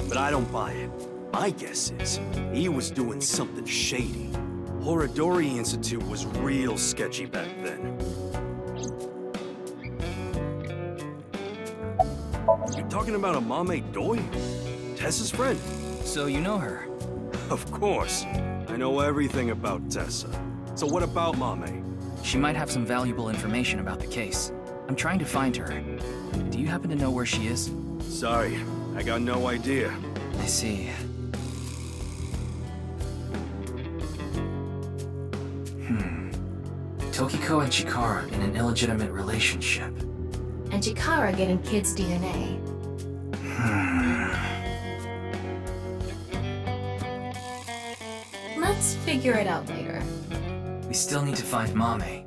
but I don't buy it. My guess is he was doing something shady. Horodori Institute was real sketchy back then. You talking about a Mame Doi? Tessa's friend. So you know her? Of course. I know everything about Tessa. So what about Mame? She might have some valuable information about the case. I'm trying to find her. Do you happen to know where she is? Sorry, I got no idea. I see. Tokiko and Chikara in an illegitimate relationship. And Chikara getting kids' DNA. Let's figure it out later. We still need to find Mame.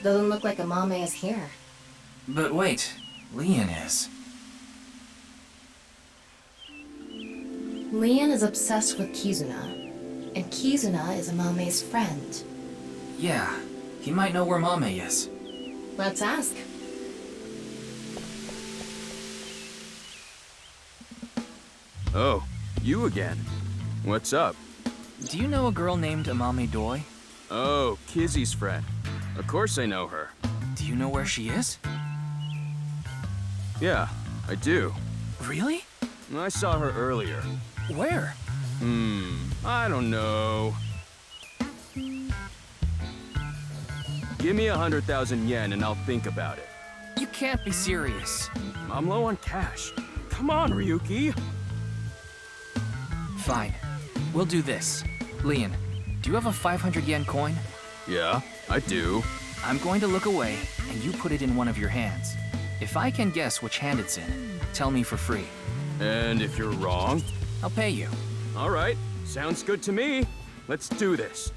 Doesn't look like a Mame is here. But wait, Leon is. Leon is obsessed with Kizuna, and Kizuna is a Mame's friend. Yeah, he might know where Mame is. Let's ask. Oh, you again. What's up? Do you know a girl named Amame Doi? Oh, Kizzy's friend. Of course I know her. Do you know where she is? Yeah, I do. Really? I saw her earlier. Where? I don't know. Give me 100,000 yen and I'll think about it. You can't be serious. I'm low on cash. Come on, Ryuki. Fine. We'll do this. Leon, do you have a 500 yen coin? Yeah, I do. I'm going to look away, and you put it in one of your hands. If I can guess which hand it's in, tell me for free. And if you're wrong? I'll pay you. All right, sounds good to me. Let's do this.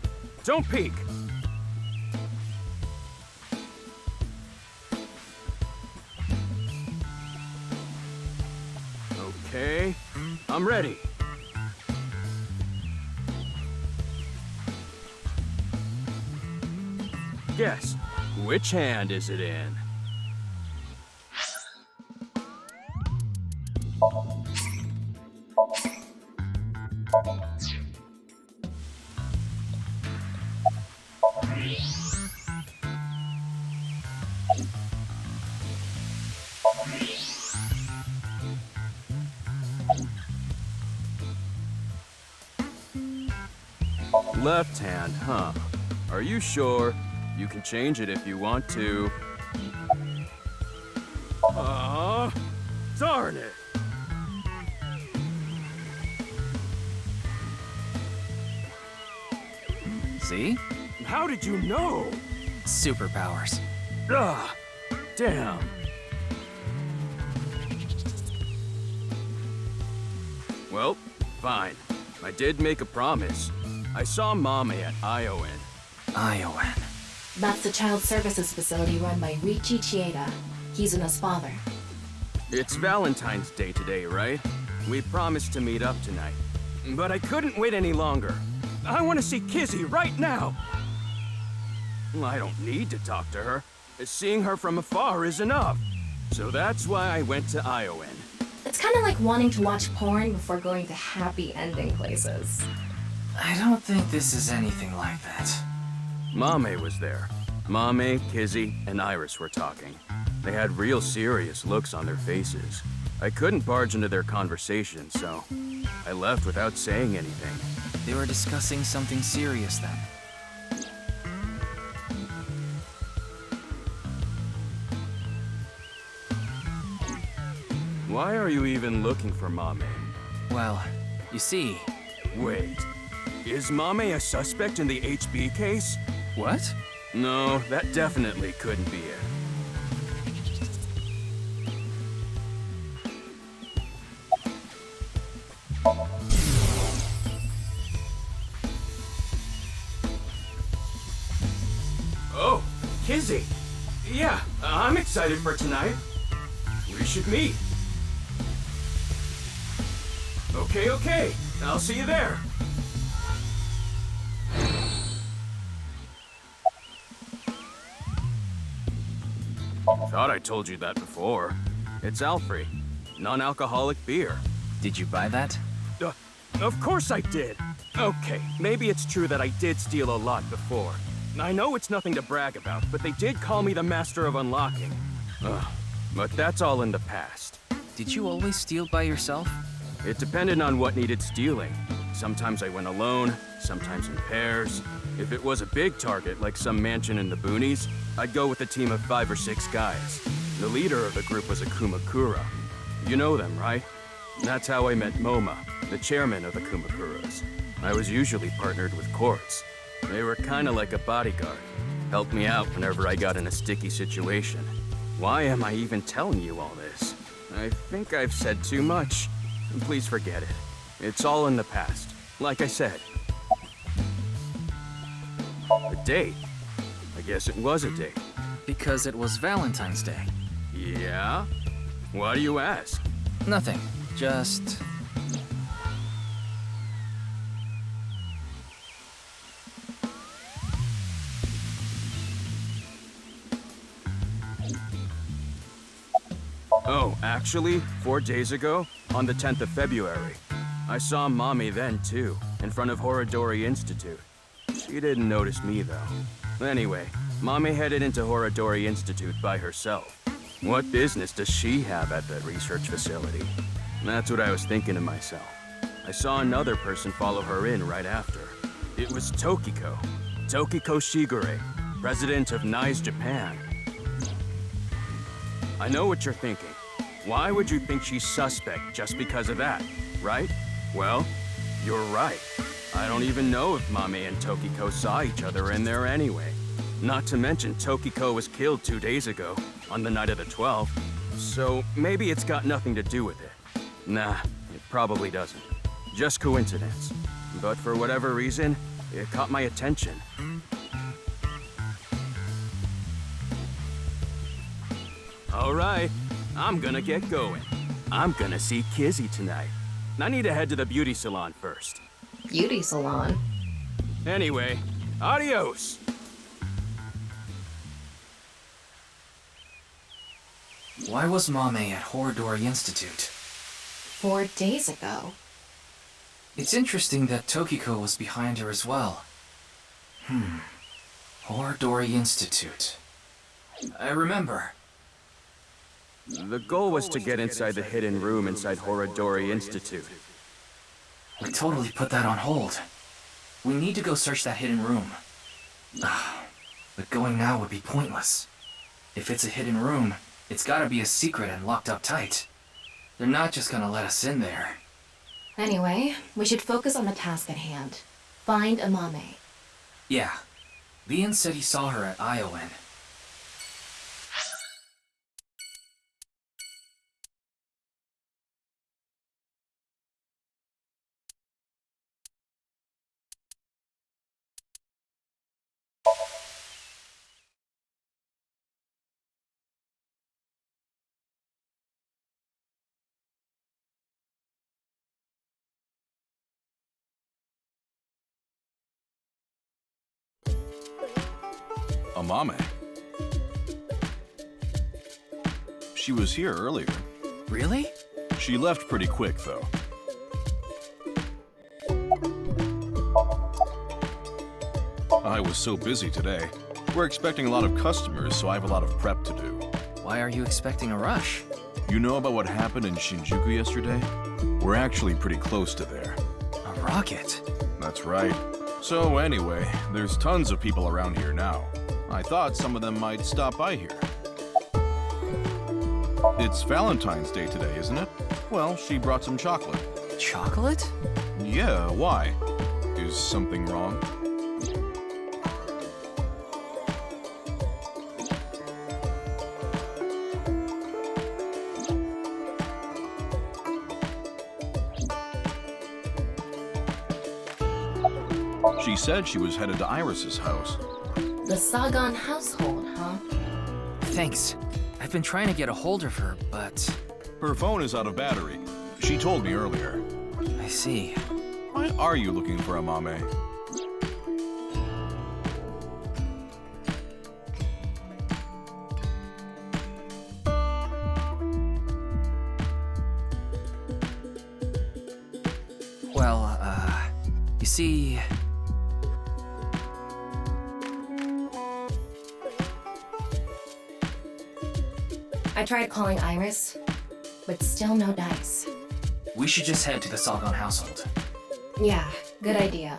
Don't peek. Okay, I'm ready. Guess, which hand is it in? Left hand, huh? Are you sure? You can change it if you want to. Darn it! See? How did you know? Superpowers. Ugh! Damn. Well, fine. I did make a promise. I saw Mame at Iowan. Iowan. That's the child services facility run by Riichi Chieda, Kizuna's father. It's Valentine's Day today, right? We promised to meet up tonight. But I couldn't wait any longer. I want to see Kizzy right now! I don't need to talk to her. Seeing her from afar is enough. So that's why I went to Iowan. It's kind of like wanting to watch porn before going to happy ending places. I don't think this is anything like that. Mame was there. Mame, Kizzy, and Iris were talking. They had real serious looks on their faces. I couldn't barge into their conversation, so I left without saying anything. They were discussing something serious then. Why are you even looking for Mame? Well, you see... Wait. Is Mame a suspect in the HB case? What? No, that definitely couldn't be it. Oh, Kizzy. Yeah, I'm excited for tonight. We should meet. Okay. I'll see you there. Thought I told you that before. It's Alfre, non-alcoholic beer. Did you buy that? Of course I did. Okay, maybe it's true that I did steal a lot before. I know it's nothing to brag about, but they did call me the master of unlocking. But that's all in the past. Did you always steal by yourself? It depended on what needed stealing. Sometimes I went alone, sometimes in pairs. If it was a big target, like some mansion in the boonies, I'd go with a team of 5 or 6 guys. The leader of the group was a Kumakura. You know them, right? That's how I met Moma, the chairman of the Kumakuras. I was usually partnered with Quartz. They were kinda like a bodyguard. Helped me out whenever I got in a sticky situation. Why am I even telling you all this? I think I've said too much. Please forget it. It's all in the past. Like I said. A date? I guess it was a date. Because it was Valentine's Day. Yeah? Why do you ask? Nothing. Just... Oh, actually, 4 days ago, on the 10th of February, I saw Mommy then, too, in front of Horadori Institute. She didn't notice me, though. Anyway, Mommy headed into Horadori Institute by herself. What business does she have at that research facility? That's what I was thinking to myself. I saw another person follow her in right after. It was Tokiko. Tokiko Shigure, president of NICE Japan. I know what you're thinking. Why would you think she's suspect just because of that, right? Well, you're right. I don't even know if Mame and Tokiko saw each other in there anyway. Not to mention Tokiko was killed 2 days ago, on the night of the 12th. So maybe it's got nothing to do with it. Nah, it probably doesn't. Just coincidence. But for whatever reason, it caught my attention. All right, I'm gonna get going. I'm gonna see Kizzy tonight. I need to head to the beauty salon first. Beauty salon? Anyway, adios! Why was Mame at Horadori Institute? 4 days ago. It's interesting that Tokiko was behind her as well. Horadori Institute. I remember. The goal was to get inside the hidden room inside Horadori Institute. We totally put that on hold. We need to go search that hidden room. But going now would be pointless. If it's a hidden room, it's gotta be a secret and locked up tight. They're not just gonna let us in there. Anyway, we should focus on the task at hand. Find Amame. Yeah. Leon said he saw her at Iowan. Amame. She was here earlier. Really? She left pretty quick, though. I was so busy today. We're expecting a lot of customers, so I have a lot of prep to do. Why are you expecting a rush? You know about what happened in Shinjuku yesterday? We're actually pretty close to there. A rocket? That's right. So anyway, there's tons of people around here now. I thought some of them might stop by here. It's Valentine's Day today, isn't it? Well, she brought some chocolate. Chocolate? Yeah, why? Is something wrong? She said she was headed to Iris's house. The Sagan household, huh? Thanks. I've been trying to get a hold of her, but... Her phone is out of battery. She told me earlier. I see. Why are you looking for a mame? Well, you see... I tried calling Iris, but still no dice. We should just head to the Sagan household. Yeah, good idea.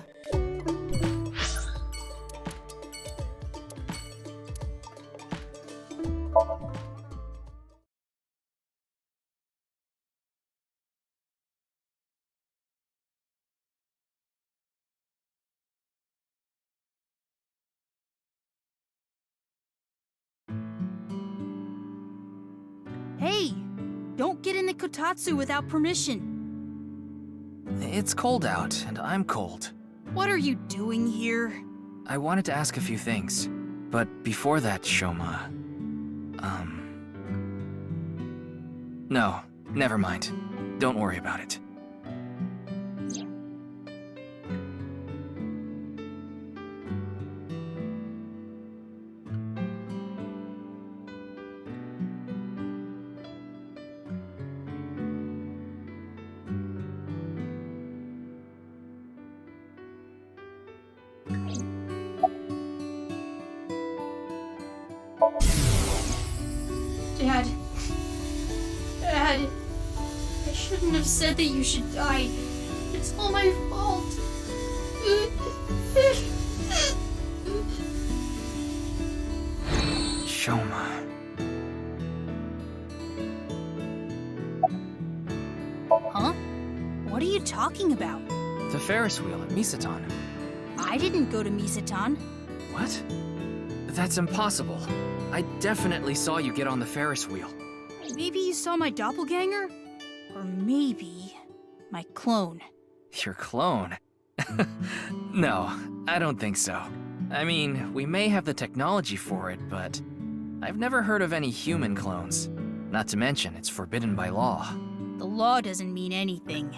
Hey! Don't get in the kotatsu without permission. It's cold out, and I'm cold. What are you doing here? I wanted to ask a few things, but before that, Shoma... No, never mind. Don't worry about it. Dad. Dad. I shouldn't have said that you should die. It's all my fault. Shoma... Huh? What are you talking about? The Ferris wheel at Misatan. I didn't go to Misatan. What? That's impossible. I definitely saw you get on the Ferris wheel. Maybe you saw my doppelganger? Or maybe my clone. Your clone? No, I don't think so. I mean, we may have the technology for it, but I've never heard of any human clones. Not to mention, it's forbidden by law. The law doesn't mean anything.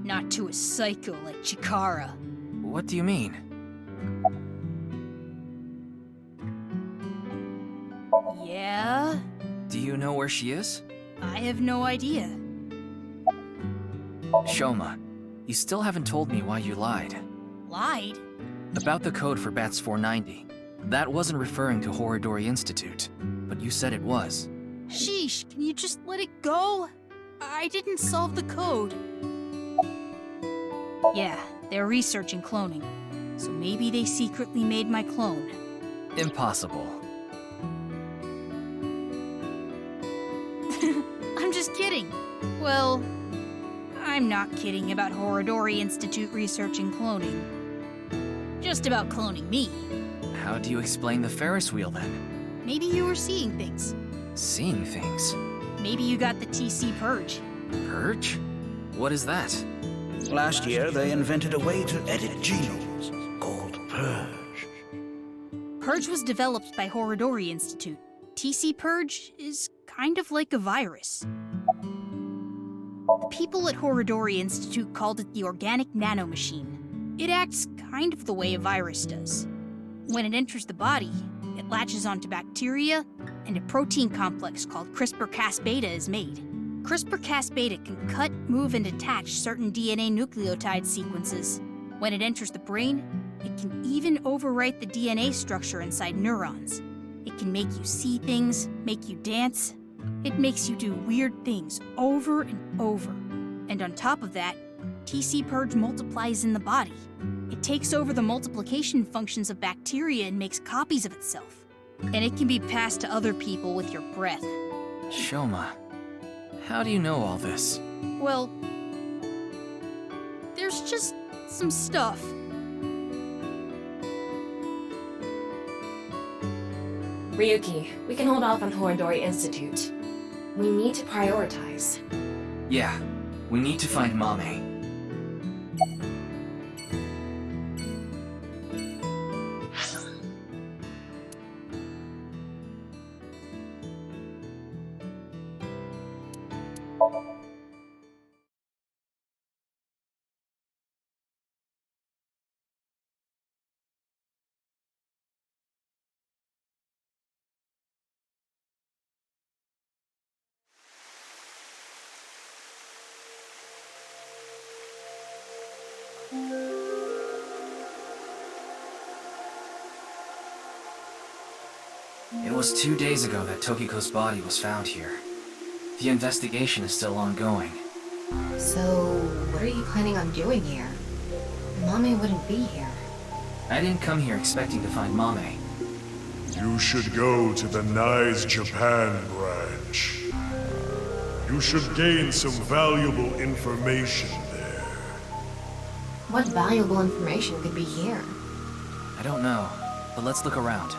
Not to a psycho like Chikara. What do you mean? Yeah? Do you know where she is? I have no idea. Shoma, you still haven't told me why you lied. Lied? About the code for Bats 490. That wasn't referring to Horodori Institute, but you said it was. Sheesh, can you just let it go? I didn't solve the code. Yeah, they're researching cloning. So maybe they secretly made my clone. Impossible. I'm just kidding. Well, I'm not kidding about Horodori Institute researching cloning. Just about cloning me. How do you explain the Ferris wheel then? Maybe you were seeing things. Seeing things? Maybe you got the TC Purge. Purge? What is that? Last year, they invented a way to edit genomes called Purge. Purge was developed by Horodori Institute. TC Purge is kind of like a virus. The people at Horodori Institute called it the Organic Nanomachine. It acts kind of the way a virus does. When it enters the body, it latches onto bacteria and a protein complex called CRISPR-Cas-beta is made. CRISPR-Cas-beta can cut, move, and attach certain DNA nucleotide sequences. When it enters the brain, it can even overwrite the DNA structure inside neurons. It can make you see things, make you dance. It makes you do weird things over and over. And on top of that, TC Purge multiplies in the body. It takes over the multiplication functions of bacteria and makes copies of itself. And it can be passed to other people with your breath. Shoma, how do you know all this? Well, there's just some stuff. Ryuki, we can hold off on Horodori Institute. We need to prioritize. Yeah, we need to find Mame. It was 2 days ago that Tokiko's body was found here. The investigation is still ongoing. So, what are you planning on doing here? Mame wouldn't be here. I didn't come here expecting to find Mame. You should go to the Nise Japan branch. You should gain some valuable information there. What valuable information could be here? I don't know, but let's look around.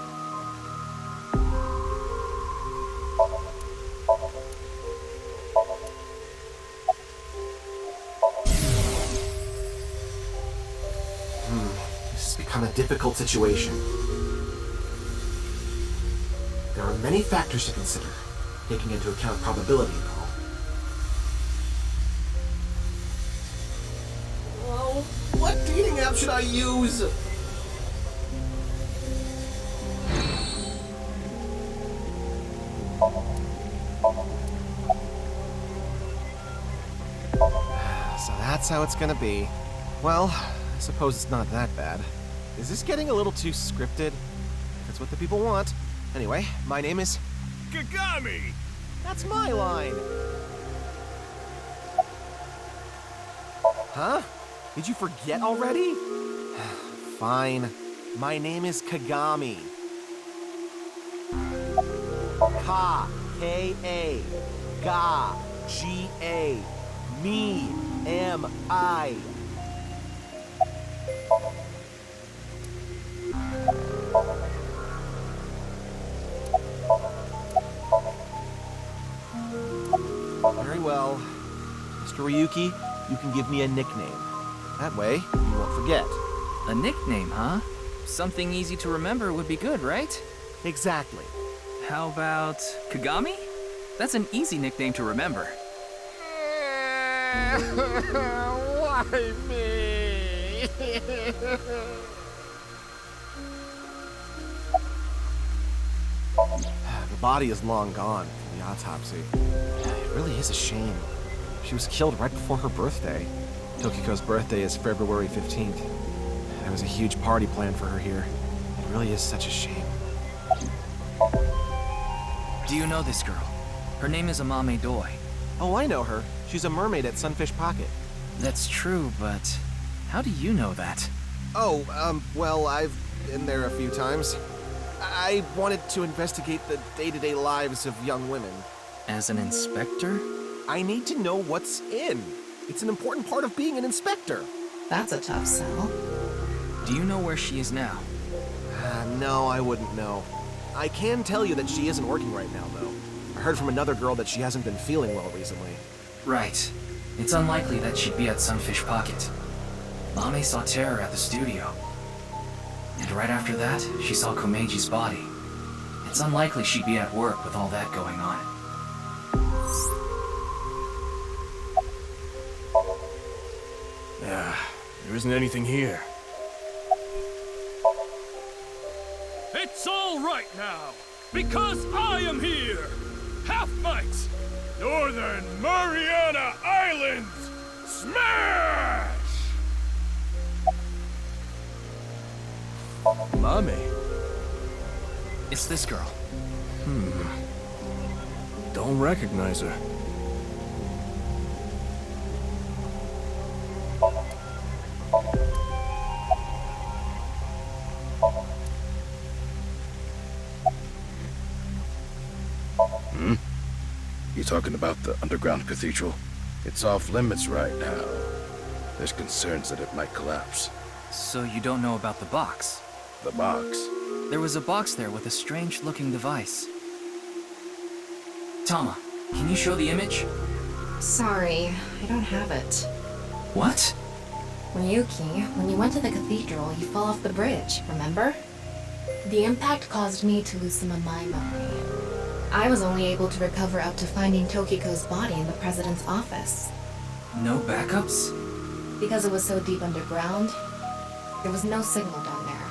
This has become a difficult situation. There are many factors to consider, taking into account probability and all. Oh, what dating app should I use? So that's how it's gonna be. Well, I suppose it's not that bad. Is this getting a little too scripted? That's what the people want. Anyway, my name is... Kagami! That's my line! Huh? Did you forget already? Fine. My name is Kagami. K-A. Ga. G-A. Me. M-I. Very well. Mr. Ryuki, you can give me a nickname. That way, you won't forget. A nickname, huh? Something easy to remember would be good, right? Exactly. How about Kagami? That's an easy nickname to remember. Why me? The body is long gone from the autopsy. It really is a shame. She was killed right before her birthday. Tokiko's birthday is February 15th. There was a huge party planned for her here. It really is such a shame. Do you know this girl? Her name is Amame Doi. Oh, I know her. She's a mermaid at Sunfish Pocket. That's true, but how do you know that? Oh, well, I've been there a few times. I wanted to investigate the day-to-day lives of young women. As an inspector? I need to know what's in. It's an important part of being an inspector. That's a tough sell. Do you know where she is now? No, I wouldn't know. I can tell you that she isn't working right now, though. I heard from another girl that she hasn't been feeling well recently. Right. It's unlikely that she'd be at Sunfish Pocket. Mame saw Terror at the studio. And right after that, she saw Komeji's body. It's unlikely she'd be at work with all that going on. There isn't anything here. It's all right now. Because I am here! Half-Mites! Northern Mariana Islands! Smash! Mommy. It's this girl. Don't recognize her. You talking about the underground cathedral? It's off limits right now. There's concerns that it might collapse. So you don't know about the box? The box? There was a box there with a strange-looking device. Tama, can you show the image? Sorry, I don't have it. What? Ryuki, when you went to the cathedral, you fell off the bridge, remember? The impact caused me to lose some of my memory. I was only able to recover up to finding Tokiko's body in the president's office. No backups? Because it was so deep underground, there was no signal down there.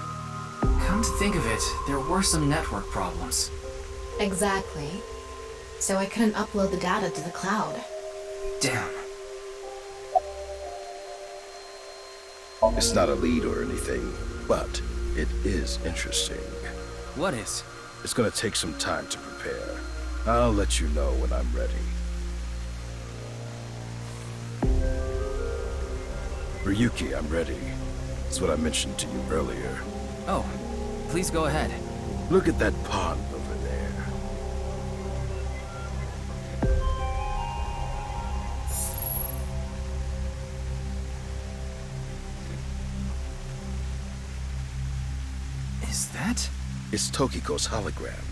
Come to think of it, there were some network problems. Exactly. So I couldn't upload the data to the cloud. Damn. It's not a lead or anything, but it is interesting. What is? It's gonna take some time to prepare. I'll let you know when I'm ready. Ryuki, I'm ready. It's what I mentioned to you earlier. Oh, please go ahead. Look at that pond over there. Is that? It's Tokiko's hologram.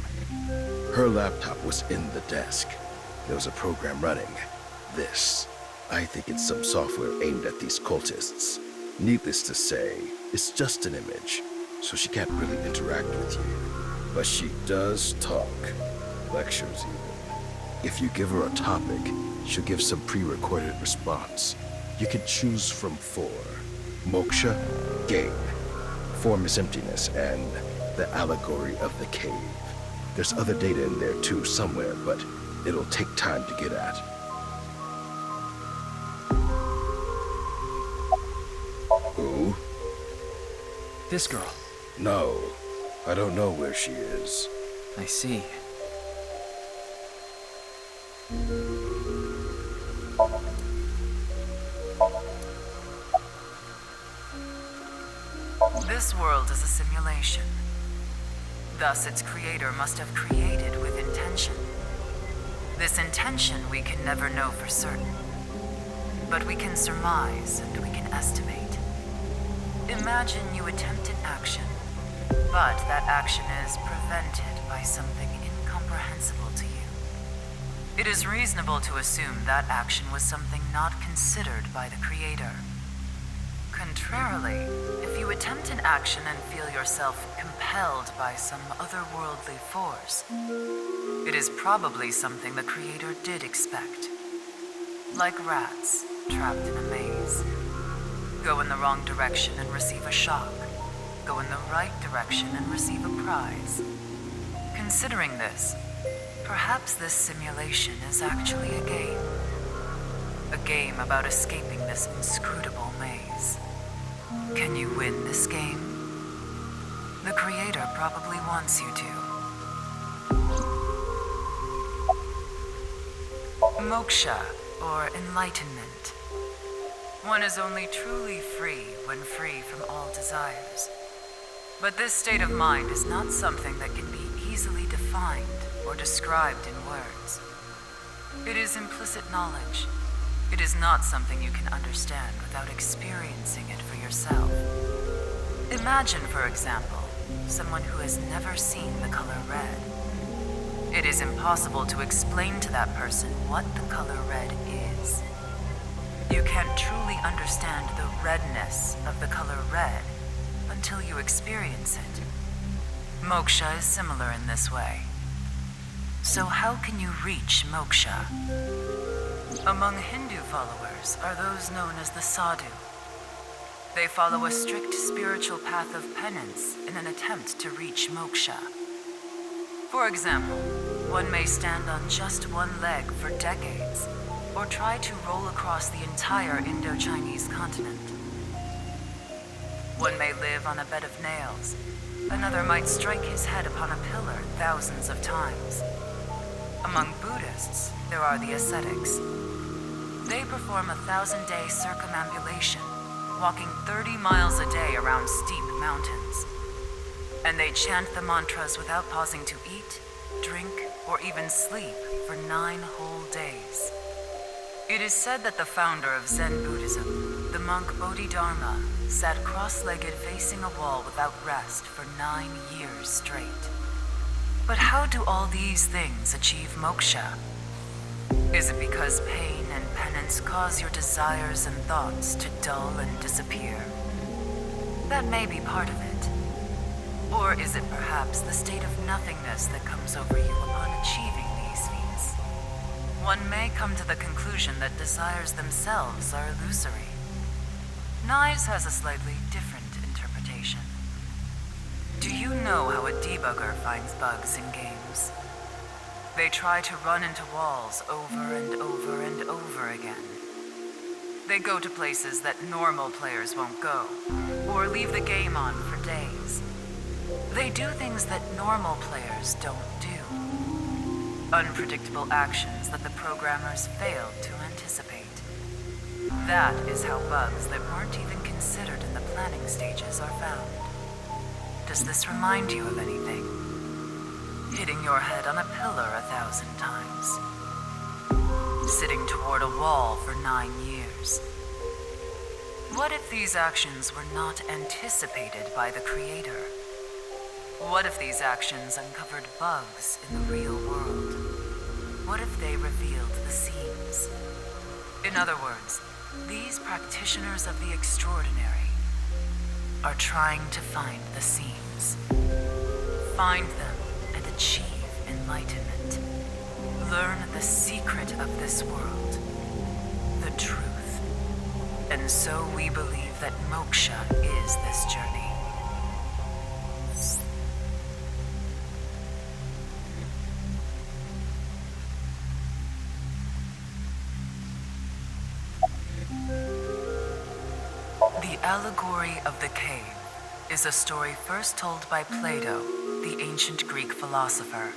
Her laptop was in the desk. There was a program running. This. I think it's some software aimed at these cultists. Needless to say, it's just an image, so she can't really interact with you. But she does talk. Lectures even. If you give her a topic, she'll give some pre-recorded response. You can choose from 4. Moksha, gain. Form is emptiness, and the allegory of the cave. There's other data in there too somewhere, but it'll take time to get at. Who? This girl. No, I don't know where she is. I see. This world is a simulation. Thus, its creator must have created with intention. This intention we can never know for certain. But we can surmise and we can estimate. Imagine you attempt an action, but that action is prevented by something incomprehensible to you. It is reasonable to assume that action was something not considered by the creator. Contrarily, if you attempt an action and feel yourself compelled by some otherworldly force, it is probably something the creator did expect. Like rats trapped in a maze. Go in the wrong direction and receive a shock. Go in the right direction and receive a prize. Considering this, perhaps this simulation is actually a game. A game about escaping this inscrutable maze. Can you win this game? The creator probably wants you to. Moksha, or enlightenment. One is only truly free when free from all desires. But this state of mind is not something that can be easily defined or described in words. It is implicit knowledge. It is not something you can understand without experiencing it for yourself. Imagine, for example, someone who has never seen the color red. It is impossible to explain to that person what the color red is. You can't truly understand the redness of the color red until you experience it. Moksha is similar in this way. So how can you reach moksha? Among Hindu followers are those known as the sadhu. They follow a strict spiritual path of penance in an attempt to reach moksha. For example, one may stand on just one leg for decades, or try to roll across the entire Indo-Chinese continent. One may live on a bed of nails. Another might strike his head upon a pillar thousands of times. Among Buddhists, there are the ascetics. They perform a 1,000-day circumambulation, walking 30 miles a day around steep mountains. And they chant the mantras without pausing to eat, drink, or even sleep for 9 whole days. It is said that the founder of Zen Buddhism, the monk Bodhidharma, sat cross-legged facing a wall without rest for 9 years straight. But how do all these things achieve moksha? Is it because pain and penance cause your desires and thoughts to dull and disappear? That may be part of it. Or is it perhaps the state of nothingness that comes over you upon achieving these feats? One may come to the conclusion that desires themselves are illusory. Nyes has a slightly different interpretation. Do you know how a debugger finds bugs in games? They try to run into walls over and over and over again. They go to places that normal players won't go, or leave the game on for days. They do things that normal players don't do. Unpredictable actions that the programmers failed to anticipate. That is how bugs that weren't even considered in the planning stages are found. Does this remind you of anything? Hitting your head on a pillar 1,000 times. Sitting toward a wall for 9 years. What if these actions were not anticipated by the creator? What if these actions uncovered bugs in the real world? What if they revealed the seams? In other words, these practitioners of the extraordinary are trying to find the seams. Find them and achieve enlightenment. Learn the secret of this world, the truth. And so we believe that moksha is this journey. The allegory of the cave is a story first told by Plato, the ancient Greek philosopher.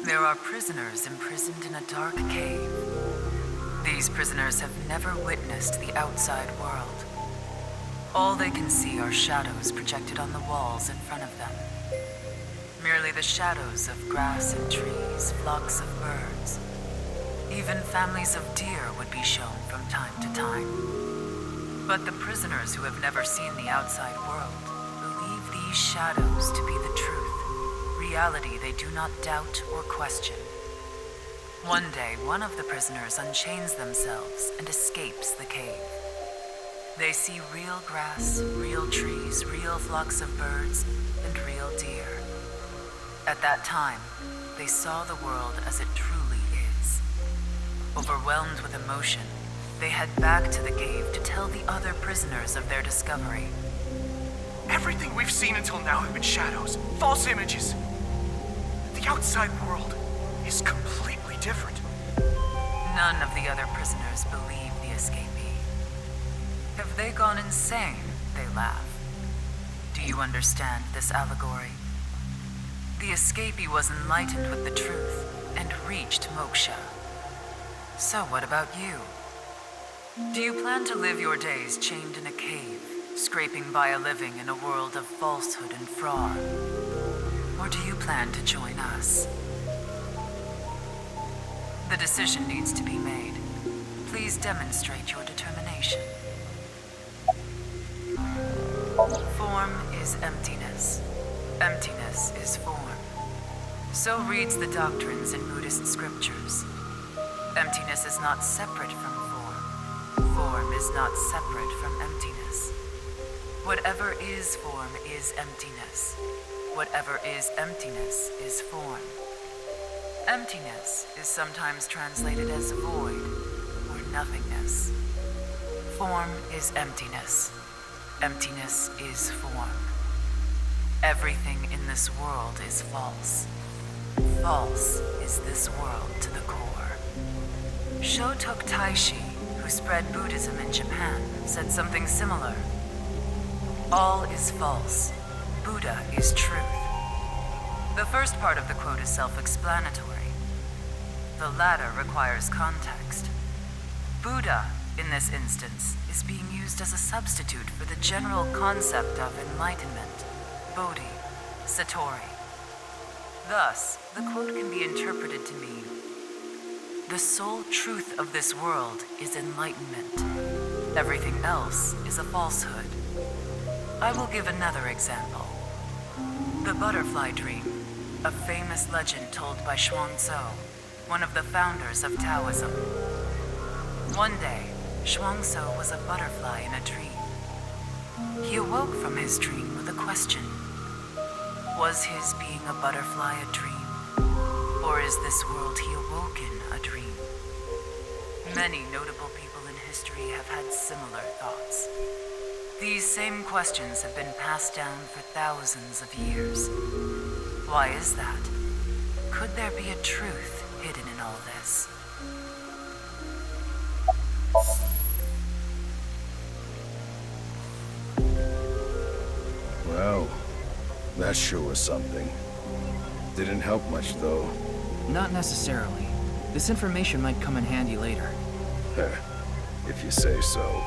There are prisoners imprisoned in a dark cave. These prisoners have never witnessed the outside world. All they can see are shadows projected on the walls in front of them. Merely the shadows of grass and trees, flocks of birds. Even families of deer would be shown from time to time. But the prisoners who have never seen the outside world believe these shadows to be the truth, reality they do not doubt or question. One day, one of the prisoners unchains themselves and escapes the cave. They see real grass, real trees, real flocks of birds, and real deer. At that time, they saw the world as it truly is. Overwhelmed with emotion, they head back to the cave to tell the other prisoners of their discovery. Everything we've seen until now have been shadows, false images. The outside world is completely different. None of the other prisoners believe the escapee. Have they gone insane? They laugh. Do you understand this allegory? The escapee was enlightened with the truth and reached moksha. So what about you? Do you plan to live your days chained in a cave, scraping by a living in a world of falsehood and fraud? Or do you plan to join us? The decision needs to be made. Please demonstrate your determination. Form is emptiness. Emptiness is form. So reads the doctrines in Buddhist scriptures. Emptiness is not separate from form. Form is not separate from emptiness. Whatever is form is emptiness. Whatever is emptiness is form. Emptiness is sometimes translated as void or nothingness. Form is emptiness. Emptiness is form. Everything in this world is false. false is this world to the core. Shotok Taishi, who spread Buddhism in Japan, said something similar. All is false. Buddha is truth. The first part of the quote is self-explanatory. The latter requires context. Buddha, in this instance, is being used as a substitute for the general concept of enlightenment, Bodhi, Satori. Thus, the quote can be interpreted to mean, the sole truth of this world is enlightenment. Everything else is a falsehood. I will give another example. The butterfly dream, a famous legend told by Xuanzou, one of the founders of Taoism. One day, Xuanzou was a butterfly in a dream. He awoke from his dream with a question. Was his being a butterfly a dream? Or is this world he awoke in a dream? Many notable people in history have had similar thoughts. These same questions have been passed down for thousands of years. Why is that? Could there be a truth hidden in all this? Well, that sure was something. Didn't help much, though. Not necessarily. This information might come in handy later. If you say so.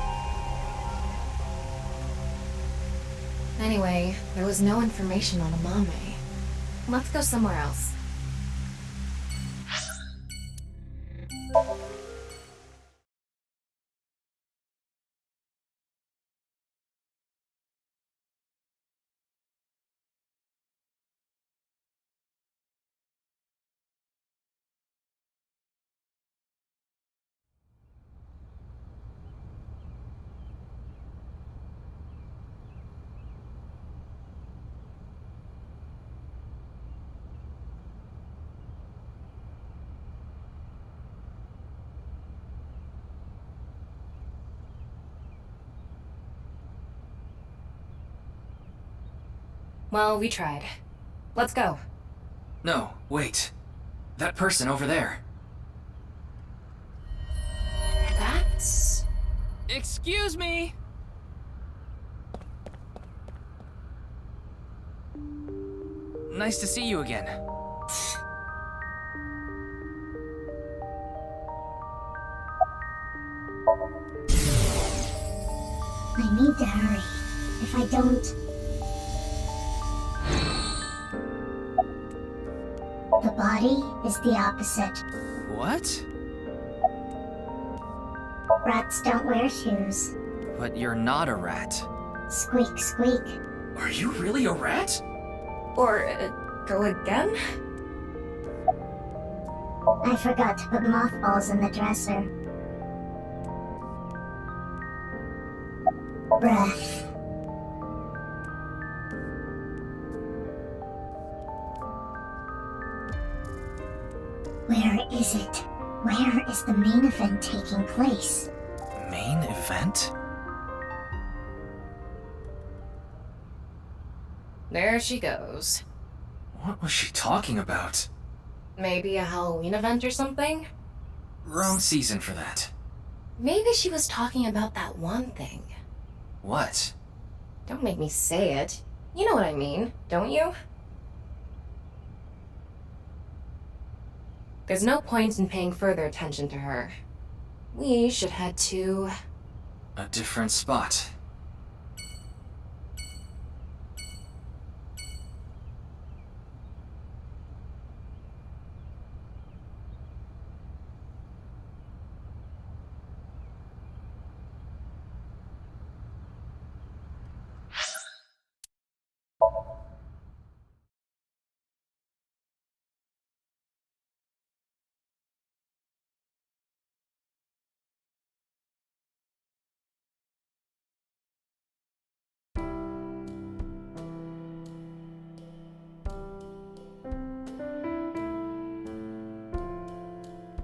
Anyway, there was no information on Amame. Let's go somewhere else. Well, we tried. Let's go. No, wait. That person over there. That's... Excuse me! Nice to see you again. I need to hurry. If I don't... The body is the opposite. What? Rats don't wear shoes. But you're not a rat. Squeak, squeak. Are you really a rat? Or, go again? I forgot to put mothballs in the dresser. Breath. Where is it? Where is the main event taking place? Main event? There she goes. What was she talking about? Maybe a Halloween event or something? Wrong season for that. Maybe she was talking about that one thing. What? Don't make me say it. You know what I mean, don't you? There's no point in paying further attention to her. We should head to... A different spot.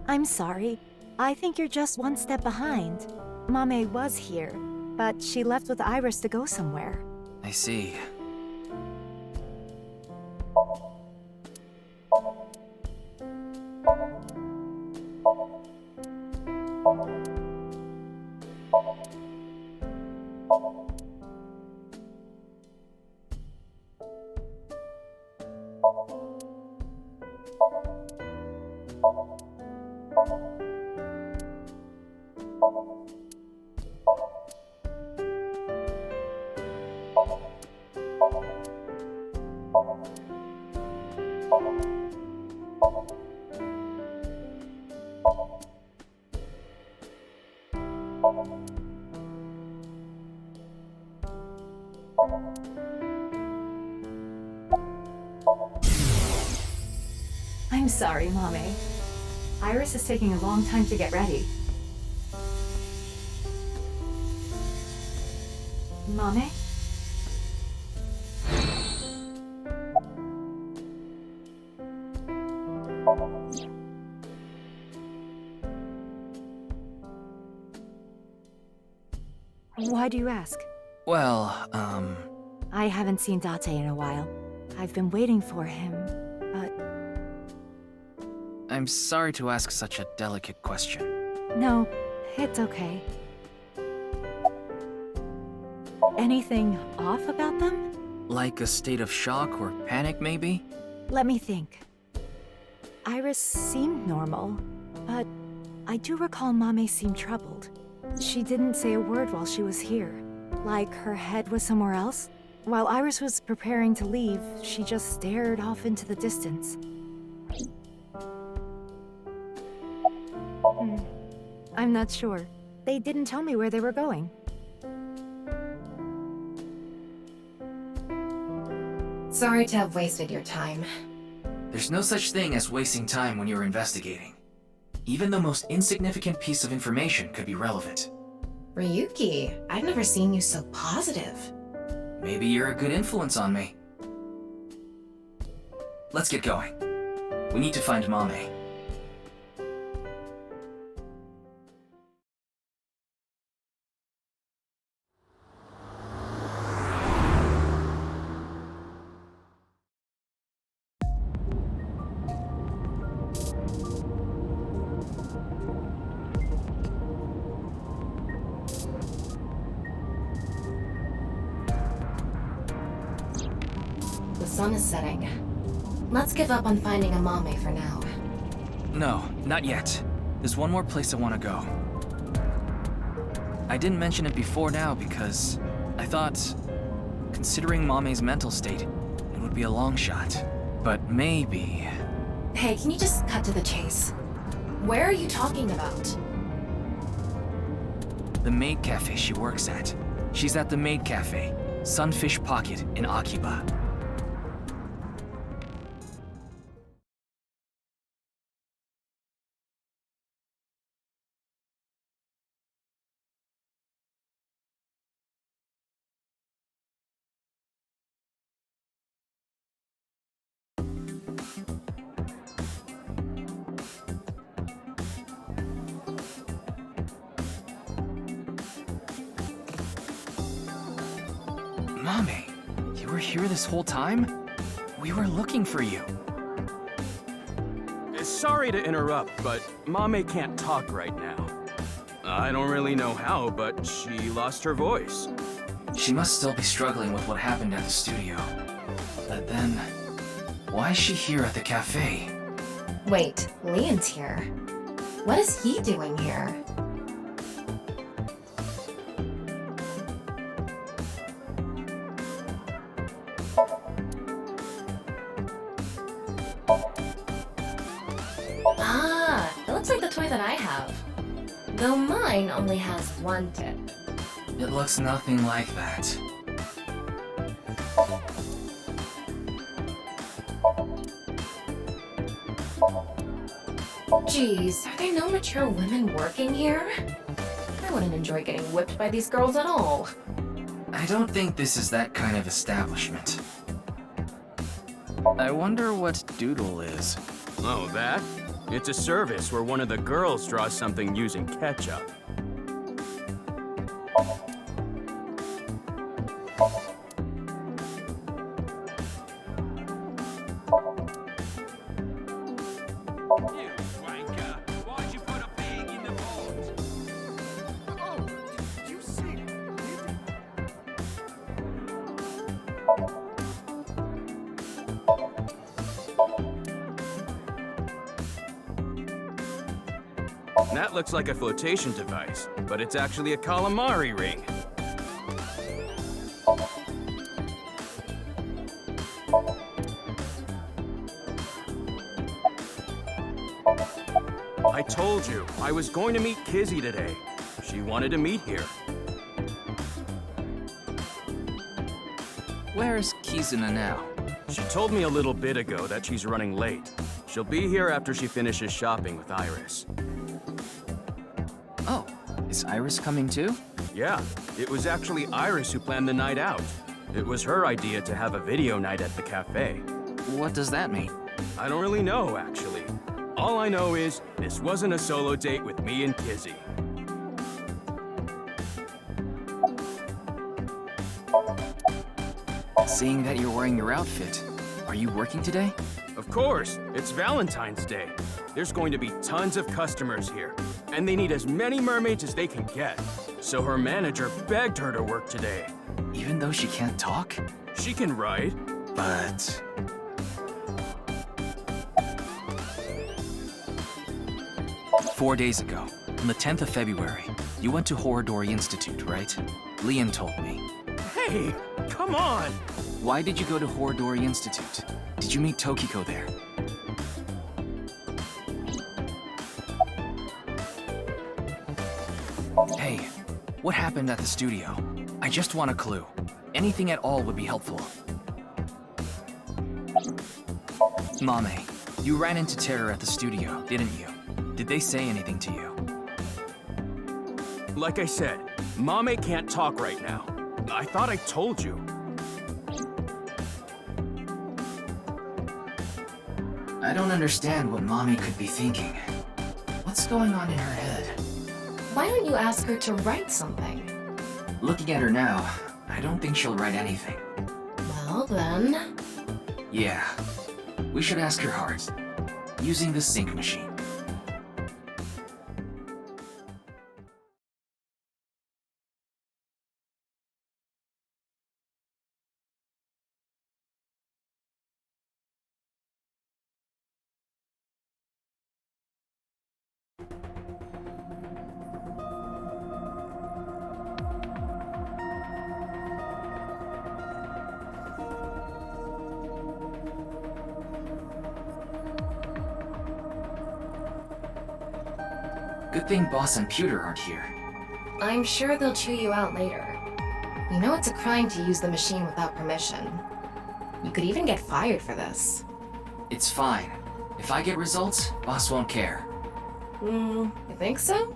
I'm sorry. I think you're just one step behind. Mame was here, but she left with Iris to go somewhere. I see. I'm sorry, Mommy. Iris is taking a long time to get ready. Mommy? Why do you ask? Well, I haven't seen Date in a while. I've been waiting for him, but... I'm sorry to ask such a delicate question. No, it's okay. Anything off about them? Like a state of shock or panic, maybe? Let me think. Iris seemed normal, but I do recall Mame seemed troubled. She didn't say a word while she was here, like her head was somewhere else. While Iris was preparing to leave, she just stared off into the distance. I'm not sure. They didn't tell me where they were going. Sorry to have wasted your time. There's no such thing as wasting time when you're investigating. Even the most insignificant piece of information could be relevant. Ryuki, I've never seen you so positive. Maybe you're a good influence on me. Let's get going. We need to find Mame. The sun is setting. Let's give up on finding a Mame for now. No, not yet. There's one more place I want to go. I didn't mention it before now because I thought, considering Mame's mental state, it would be a long shot. But maybe... Hey, can you just cut to the chase? Where are you talking about? The maid cafe she works at. She's at the maid cafe, Sunfish Pocket in Akiba. Mame, you were here this whole time? We were looking for you. Sorry to interrupt, but Mame can't talk right now. I don't really know how, but she lost her voice. She must still be struggling with what happened at the studio. But then, why is she here at the cafe? Wait, Leon's here. What is he doing here? Ah, it looks like the toy that I have. Though mine only has one tip. It looks nothing like that. Geez, are there no mature women working here? I wouldn't enjoy getting whipped by these girls at all. I don't think this is that kind of establishment. I wonder what Doodle is. Oh, that? It's a service where one of the girls draws something using ketchup. That looks like a flotation device, but it's actually a calamari ring. I told you, I was going to meet Kizzy today. She wanted to meet here. Where is Kizuna now? She told me a little bit ago that she's running late. She'll be here after she finishes shopping with Iris. Oh, is Iris coming too? Yeah, it was actually Iris who planned the night out. It was her idea to have a video night at the cafe. What does that mean? I don't really know, actually. All I know is, this wasn't a solo date with me and Kizzy. Seeing that you're wearing your outfit, are you working today? Of course, it's Valentine's Day. There's going to be tons of customers here, and they need as many mermaids as they can get. So her manager begged her to work today. Even though she can't talk? She can write. But... "4 days ago, on the 10th of February, you went to Horridori Institute, right? Leon told me. Hey, come on! Why did you go to Horridori Institute? Did you meet Tokiko there? Hey, what happened at the studio? I just want a clue. Anything at all would be helpful. Mame, you ran into Terror at the studio, didn't you? Did they say anything to you? Like I said, Mame can't talk right now. I thought I told you. I don't understand what Mame could be thinking. What's going on in her head? Why don't you ask her to write something? Looking at her now, I don't think she'll write anything. Well then... Yeah, we should ask her heart, using the sync machine. Good thing Boss and Pewter aren't here. I'm sure they'll chew you out later. You know it's a crime to use the machine without permission. You could even get fired for this. It's fine. If I get results, Boss won't care. You think so?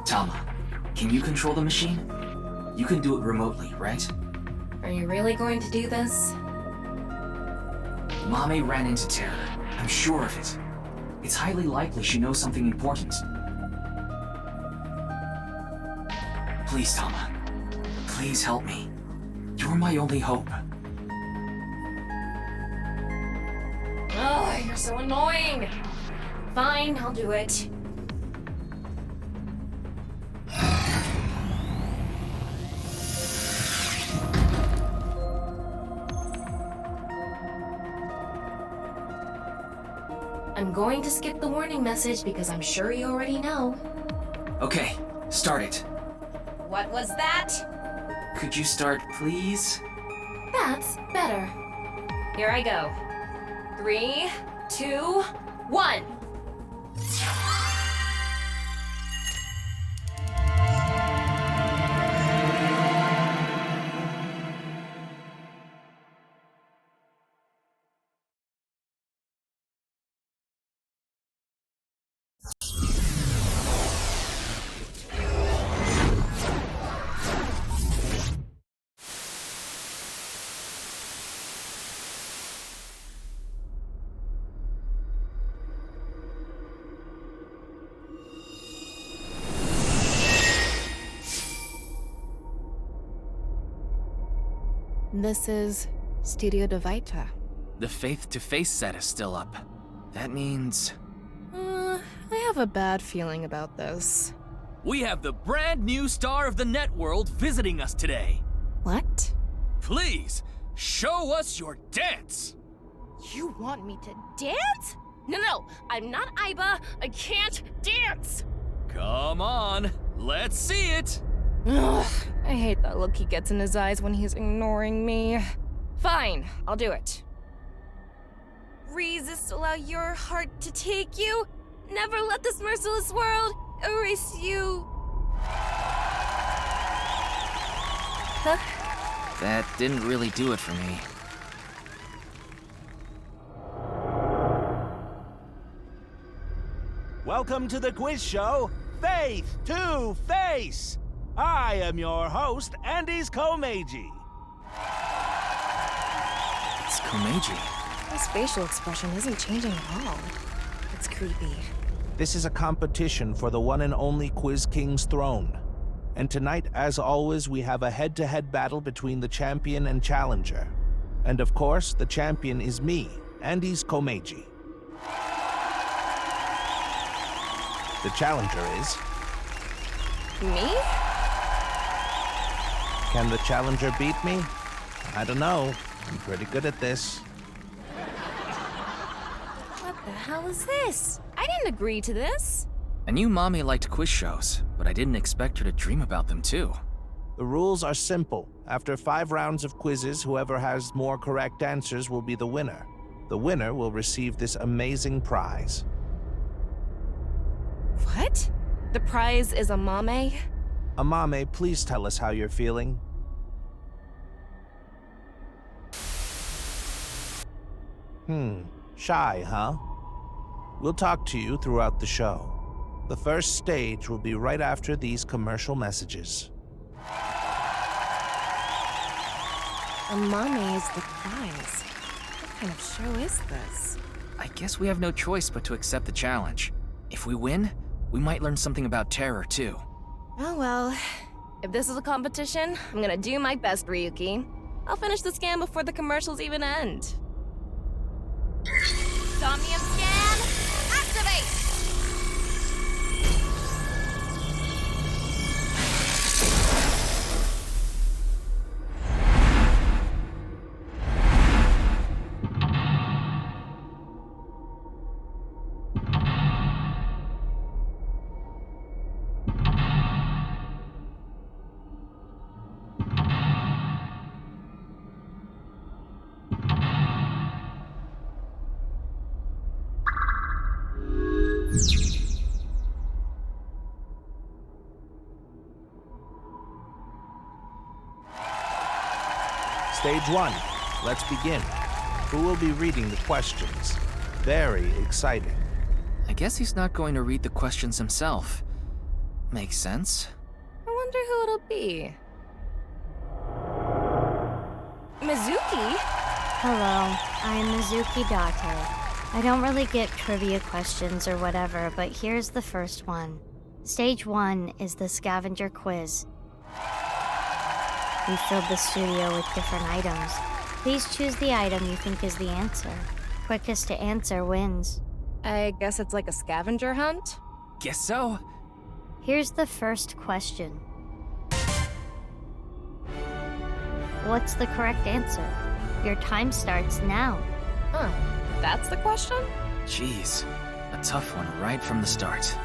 Tama, can you control the machine? You can do it remotely, right? Are you really going to do this? Mame ran into Terror. I'm sure of it. It's highly likely she knows something important. Please, Tama. Please help me. You're my only hope. Oh, you're so annoying! Fine, I'll do it. I'm going to skip the warning message because I'm sure you already know. Okay, start it. What was that? Could you start, please? That's better. Here I go. 3, 2, 1. This is Studio de Vita. The face-to-face set is still up. That means... I have a bad feeling about this. We have the brand new star of the networld visiting us today. What? Please, show us your dance! You want me to dance? No, I'm not Aiba. I can't dance! Come on, let's see it! Ugh, I hate that look he gets in his eyes when he's ignoring me. Fine, I'll do it. Resist, allow your heart to take you. Never let this merciless world erase you. Huh? That didn't really do it for me. Welcome to the quiz show, Faith to Face. I am your host, Andy's Komeiji. It's Komeiji. His facial expression isn't changing at all. It's creepy. This is a competition for the one and only Quiz King's throne. And tonight, as always, we have a head-to-head battle between the champion and challenger. And of course, the champion is me, Andy's Komeiji. The challenger is... Me? Can the challenger beat me? I don't know. I'm pretty good at this. What the hell is this? I didn't agree to this. I knew Mommy liked quiz shows, but I didn't expect her to dream about them too. The rules are simple. After 5 rounds of quizzes, whoever has more correct answers will be the winner. The winner will receive this amazing prize. What? The prize is a mame? Amame, please tell us how you're feeling. Shy, huh? We'll talk to you throughout the show. The first stage will be right after these commercial messages. A mame is the prize. What kind of show is this? I guess we have no choice but to accept the challenge. If we win, we might learn something about terror too. Oh well. If this is a competition, I'm gonna do my best, Ryuki. I'll finish the scan before the commercials even end. Somnium scan, activate! Stage 1. Let's begin. Who will be reading the questions? Very exciting. I guess he's not going to read the questions himself. Makes sense. I wonder who it'll be. Mizuki? Hello, I'm Mizuki Date. I don't really get trivia questions or whatever, but here's the first one. Stage 1 is the scavenger quiz. We filled the studio with different items. Please choose the item you think is the answer. Quickest to answer wins. I guess it's like a scavenger hunt? Guess so. Here's the first question. What's the correct answer? Your time starts now. Huh, that's the question? Jeez, a tough one right from the start.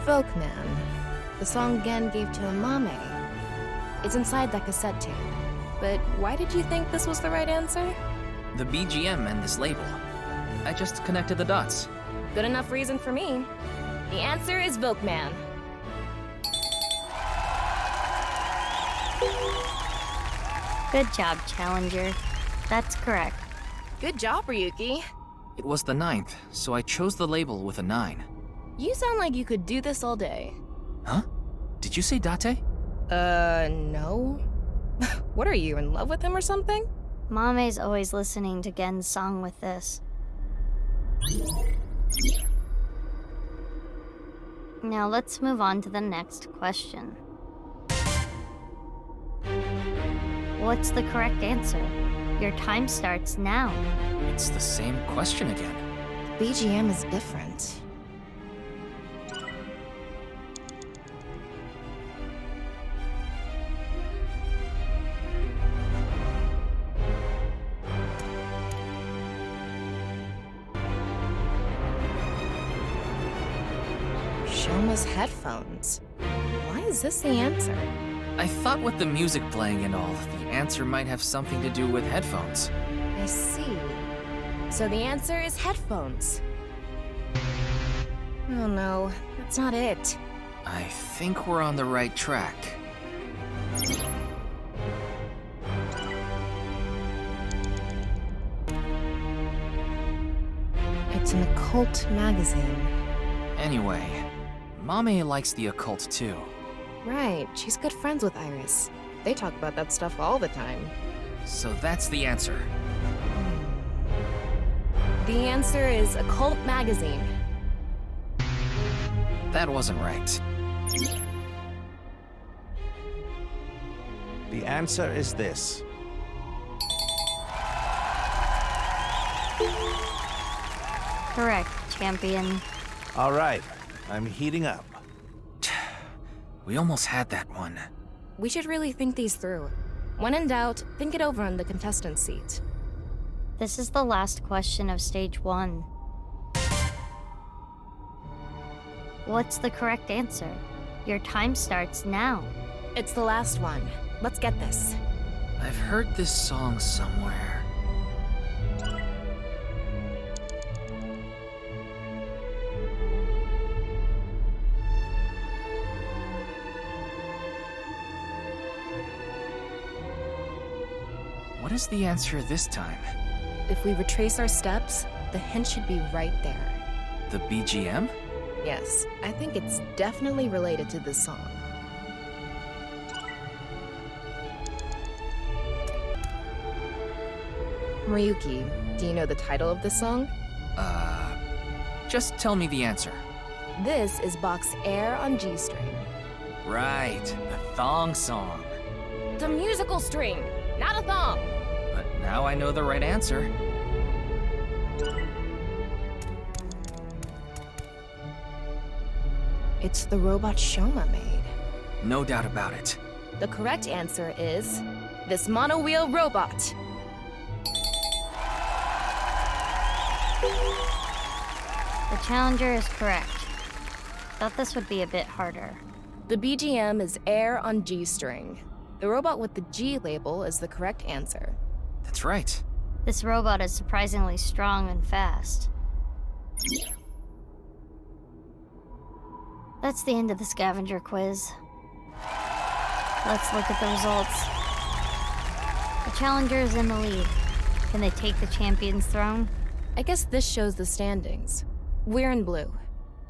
Folkman. The song Gen gave to a mame. It's inside that cassette tape. But why did you think this was the right answer? The BGM and this label. I just connected the dots. Good enough reason for me. The answer is Volkman. Good job, Challenger. That's correct. Good job, Ryuki. It was the 9th, so I chose the label with a 9. You sound like you could do this all day. Huh? Did you say Date? No. What are you, in love with him or something? Mame's always listening to Gen's song with this. Now let's move on to the next question. What's the correct answer? Your time starts now. It's the same question again. The BGM is different. Shoma's headphones. Why is this the answer? I thought with the music playing and all, the answer might have something to do with headphones. I see. So the answer is headphones. Oh no, that's not it. I think we're on the right track. It's an occult magazine. Anyway, Mame likes the occult too. Right, she's good friends with Iris. They talk about that stuff all the time. So that's the answer. The answer is occult magazine. That wasn't right. The answer is this. Correct, champion. All right, I'm heating up. We almost had that one. We should really think these through. When in doubt, think it over on the contestant seat. This is the last question of stage 1. What's the correct answer? Your time starts now. It's the last one. Let's get this. I've heard this song somewhere. What is the answer this time? If we retrace our steps, the hint should be right there. The BGM? Yes, I think it's definitely related to this song. Ryuki, do you know the title of this song? Just tell me the answer. This is Bach's Air on G string. Right, the thong song. The musical string, not a thong. But now I know the right answer. It's the robot Shoma made. No doubt about it. The correct answer is this mono-wheel robot. The challenger is correct. Thought this would be a bit harder. The BGM is Air on G string. The robot with the G label is the correct answer. That's right. This robot is surprisingly strong and fast. That's the end of the scavenger quiz. Let's look at the results. The challenger is in the lead. Can they take the champion's throne? I guess this shows the standings. We're in blue.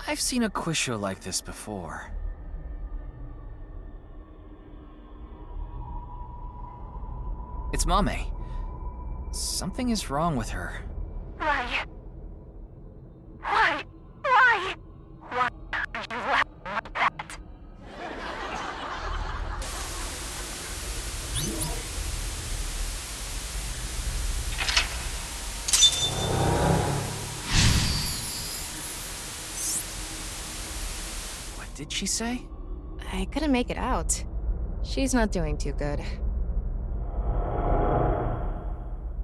I've seen a quiz show like this before. It's Mame. Something is wrong with her. Why? Why are you laughing like that? What did she say? I couldn't make it out. She's not doing too good.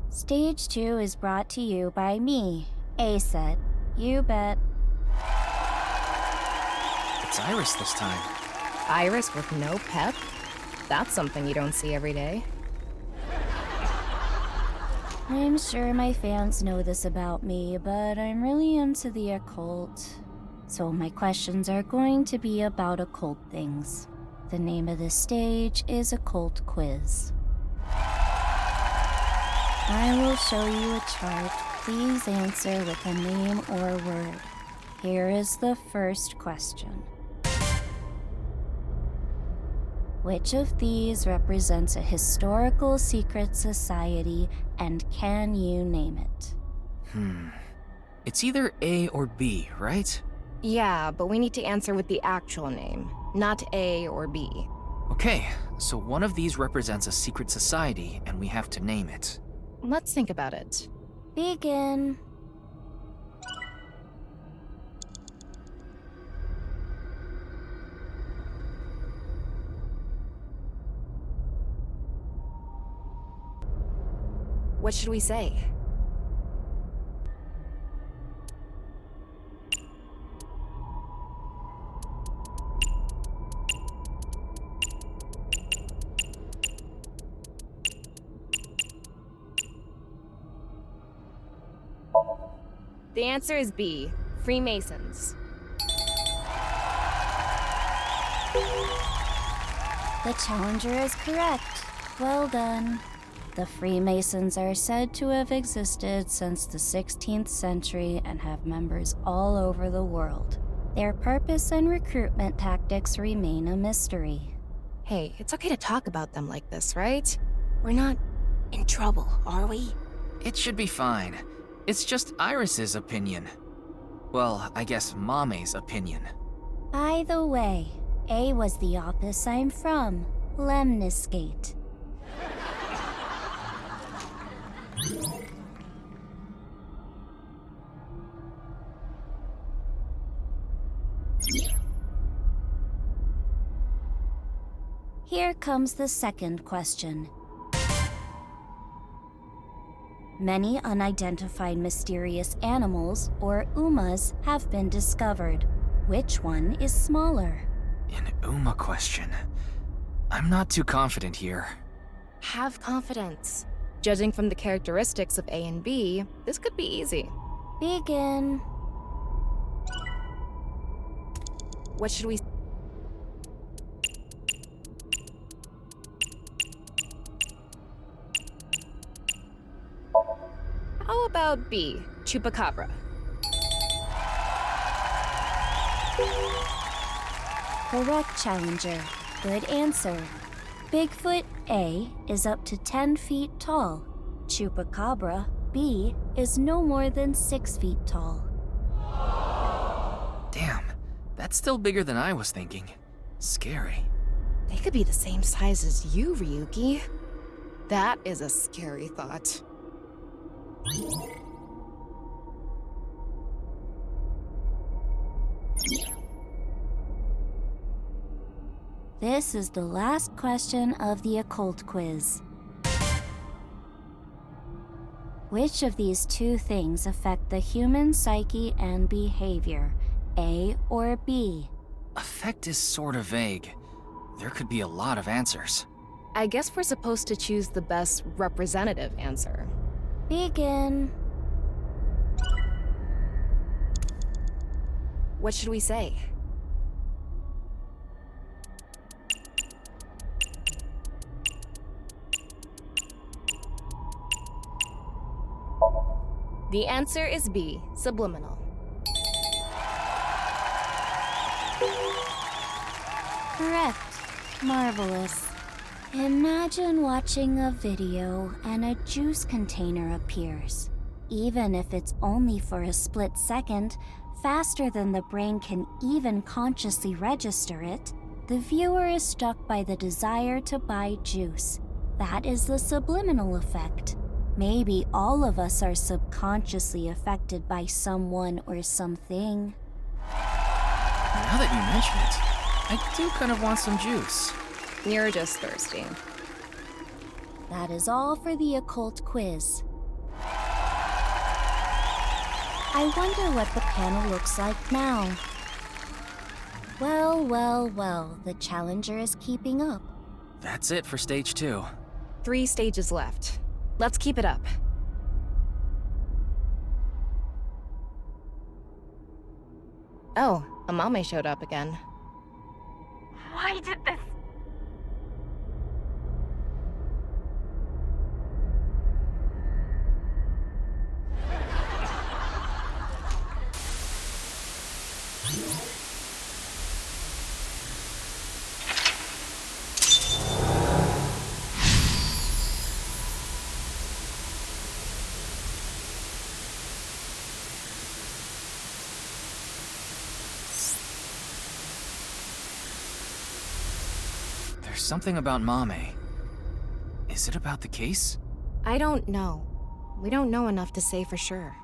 Stage 2 is brought to you by me, A-Set. You bet. It's Iris this time. Iris with no pep? That's something you don't see every day. I'm sure my fans know this about me, but I'm really into the occult. So my questions are going to be about occult things. The name of this stage is Occult Quiz. I will show you a chart. Please answer with a name or word. Here is the first question. Which of these represents a historical secret society, and can you name it? It's either A or B, right? Yeah, but we need to answer with the actual name, not A or B. Okay, so one of these represents a secret society, and we have to name it. Let's think about it. Begin. What should we say? The answer is B, Freemasons. The challenger is correct. Well done. The Freemasons are said to have existed since the 16th century and have members all over the world. Their purpose and recruitment tactics remain a mystery. Hey, it's okay to talk about them like this, right? We're not in trouble, are we? It should be fine. It's just Iris's opinion. Well, I guess Mame's opinion. By the way, A was the office I'm from, Lemniscate. Here comes the second question. Many unidentified mysterious animals, or UMAs, have been discovered. Which one is smaller? An UMA question. I'm not too confident here. Have confidence. Judging from the characteristics of A and B, this could be easy. Begin. What should we... How about B, Chupacabra? Correct, Challenger. Good answer. Bigfoot A is up to 10 feet tall. Chupacabra B is no more than 6 feet tall. Damn, that's still bigger than I was thinking. Scary. They could be the same size as you, Ryuki. That is a scary thought. This is the last question of the occult quiz. Which of these two things affect the human psyche and behavior, A or B? Affect is sort of vague. There could be a lot of answers. I guess we're supposed to choose the best representative answer. Begin. What should we say? The answer is B, subliminal. Correct. Marvelous. Imagine watching a video and a juice container appears. Even if it's only for a split second, faster than the brain can even consciously register it, the viewer is struck by the desire to buy juice. That is the subliminal effect. Maybe all of us are subconsciously affected by someone or something. Now that you mention it, I do kind of want some juice. You're just thirsty. That is all for the occult quiz. I wonder what the panel looks like now. Well, well, well, the challenger is keeping up. That's it for stage 2. 3 stages left. Let's keep it up. Oh, Amame showed up again. Why did this... There's something about Mame. Is it about the case? I don't know. We don't know enough to say for sure.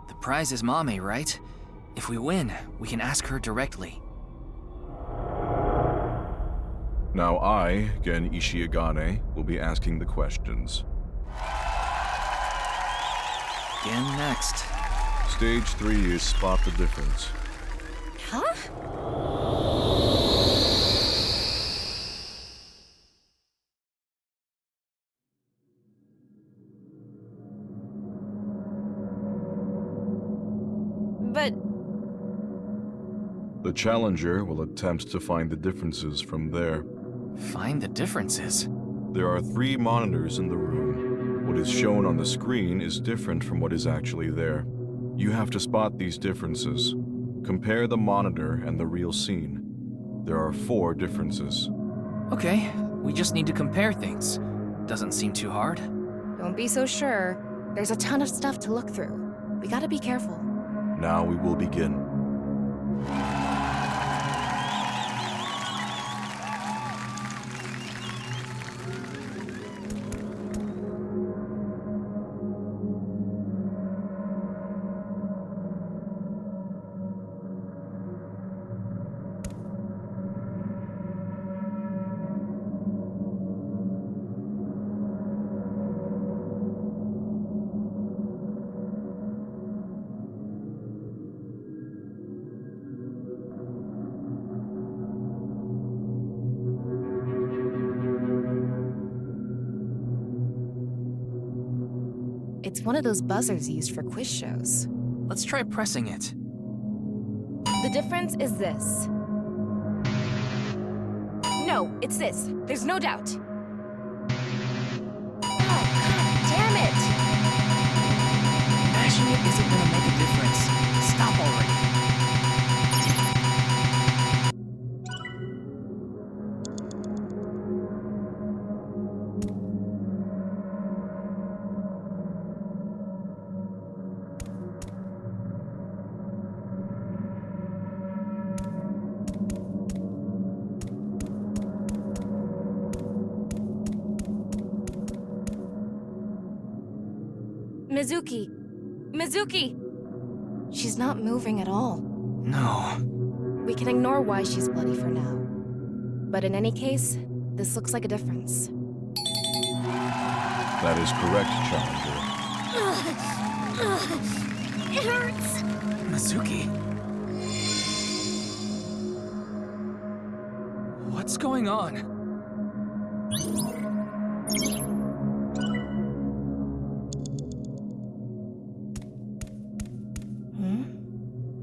The prize is Mame, right? If we win, we can ask her directly. Now I, Gen Ishiagane, will be asking the questions. Gen next. Stage 3 is spot the difference. Huh? The Challenger will attempt to find the differences from there. Find the differences? There are 3 monitors in the room. What is shown on the screen is different from what is actually there. You have to spot these differences. Compare the monitor and the real scene. There are 4 differences. Okay, we just need to compare things. Doesn't seem too hard. Don't be so sure. There's a ton of stuff to look through. We gotta be careful. Now we will begin. It's one of those buzzers used for quiz shows. Let's try pressing it. The difference is this. No, it's this. There's no doubt. Oh, God damn it! Mashing it isn't gonna make a difference. Stop already. Mizuki! Mizuki! She's not moving at all. No. We can ignore why she's bloody for now. But in any case, this looks like a difference. That is correct, Challenger. It hurts. Mizuki? What's going on?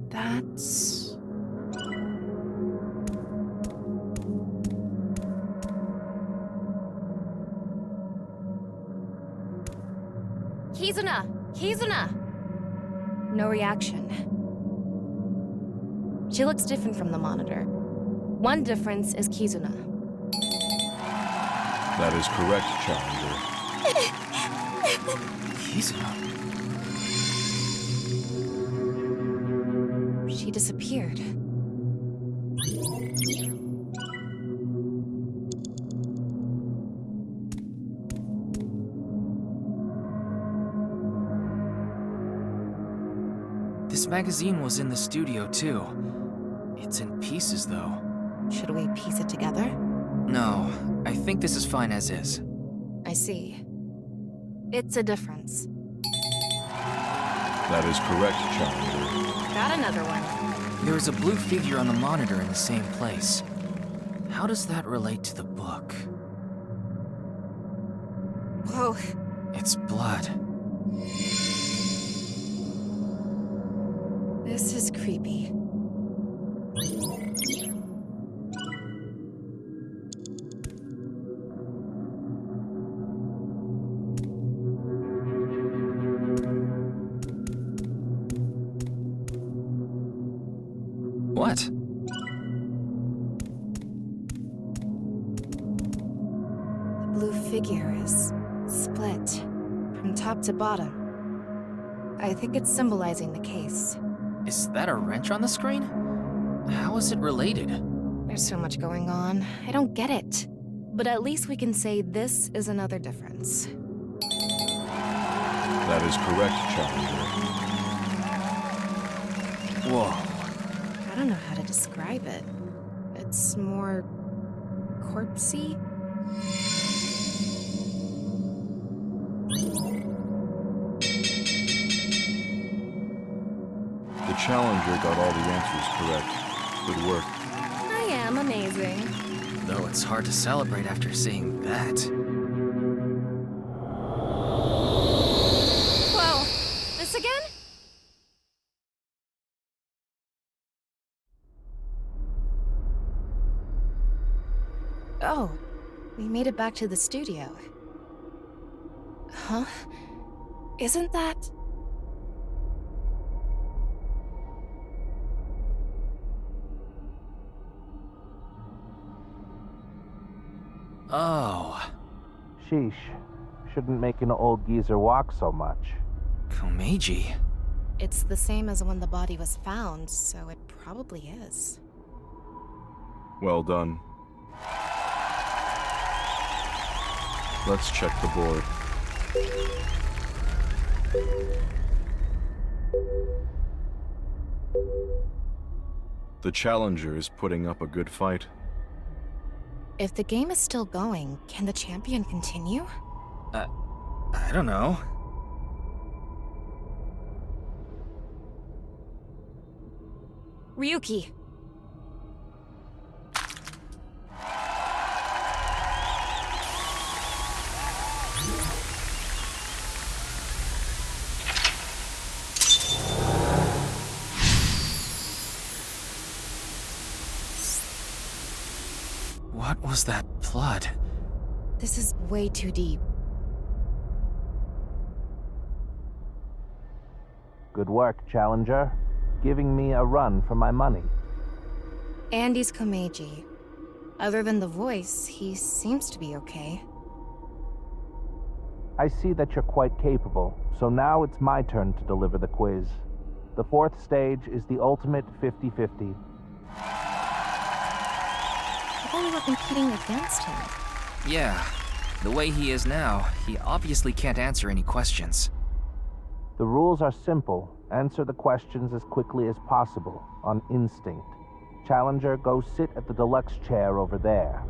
That's... Kizuna! Kizuna! No reaction. She looks different from the monitor. One difference is Kizuna. That is correct, Challenger. Kizuna? She disappeared. This magazine was in the studio, too. It's in pieces, though. Should we piece it together? No, I think this is fine as is. I see. It's a difference. That is correct, Challenger. Got another one. There is a blue figure on the monitor in the same place. How does that relate to the book? Whoa. It's blood. This is creepy. What? The blue figure is split from top to bottom. I think it's symbolizing the case. Is that a wrench on the screen? How is it related? There's so much going on. I don't get it. But at least we can say this is another difference. That is correct, Challenger. Whoa. I don't know how to describe it. It's more... corpsey? The Challenger got all the answers correct. Good work. I am amazing. Though it's hard to celebrate after seeing that. Whoa, this again? Oh, we made it back to the studio. Huh? Isn't that... Oh. Sheesh. Shouldn't make an old geezer walk so much. Komeiji? It's the same as when the body was found, so it probably is. Well done. Let's check the board. The challenger is putting up a good fight. If the game is still going, can the champion continue? I don't know. Ryuki! What was that blood? This is way too deep. Good work, challenger. Giving me a run for my money. Andy's Komeiji. Other than the voice, he seems to be okay. I see that you're quite capable, so now it's my turn to deliver the quiz. The fourth stage is the ultimate 50-50. I thought we were competing against him. Yeah. The way he is now, he obviously can't answer any questions. The rules are simple. Answer the questions as quickly as possible, on instinct. Challenger, go sit at the deluxe chair over there.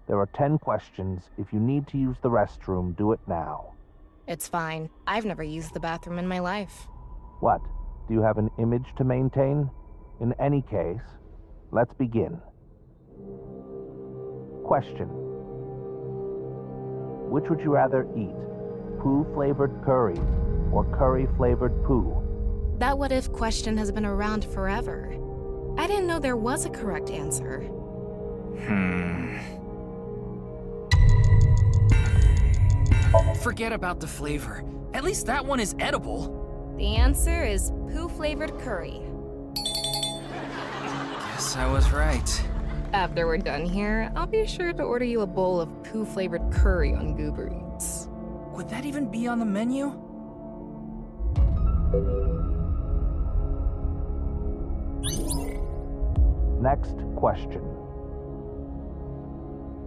There are 10 questions. If you need to use the restroom, do it now. It's fine. I've never used the bathroom in my life. What? Do you have an image to maintain? In any case, let's begin. Question. Which would you rather eat? Poo-flavored curry or curry-flavored poo? That what-if question has been around forever. I didn't know there was a correct answer. Forget about the flavor. At least that one is edible. The answer is poo-flavored curry. Guess I was right. After we're done here, I'll be sure to order you a bowl of poo-flavored curry on Uber Eats. Would that even be on the menu? Next question.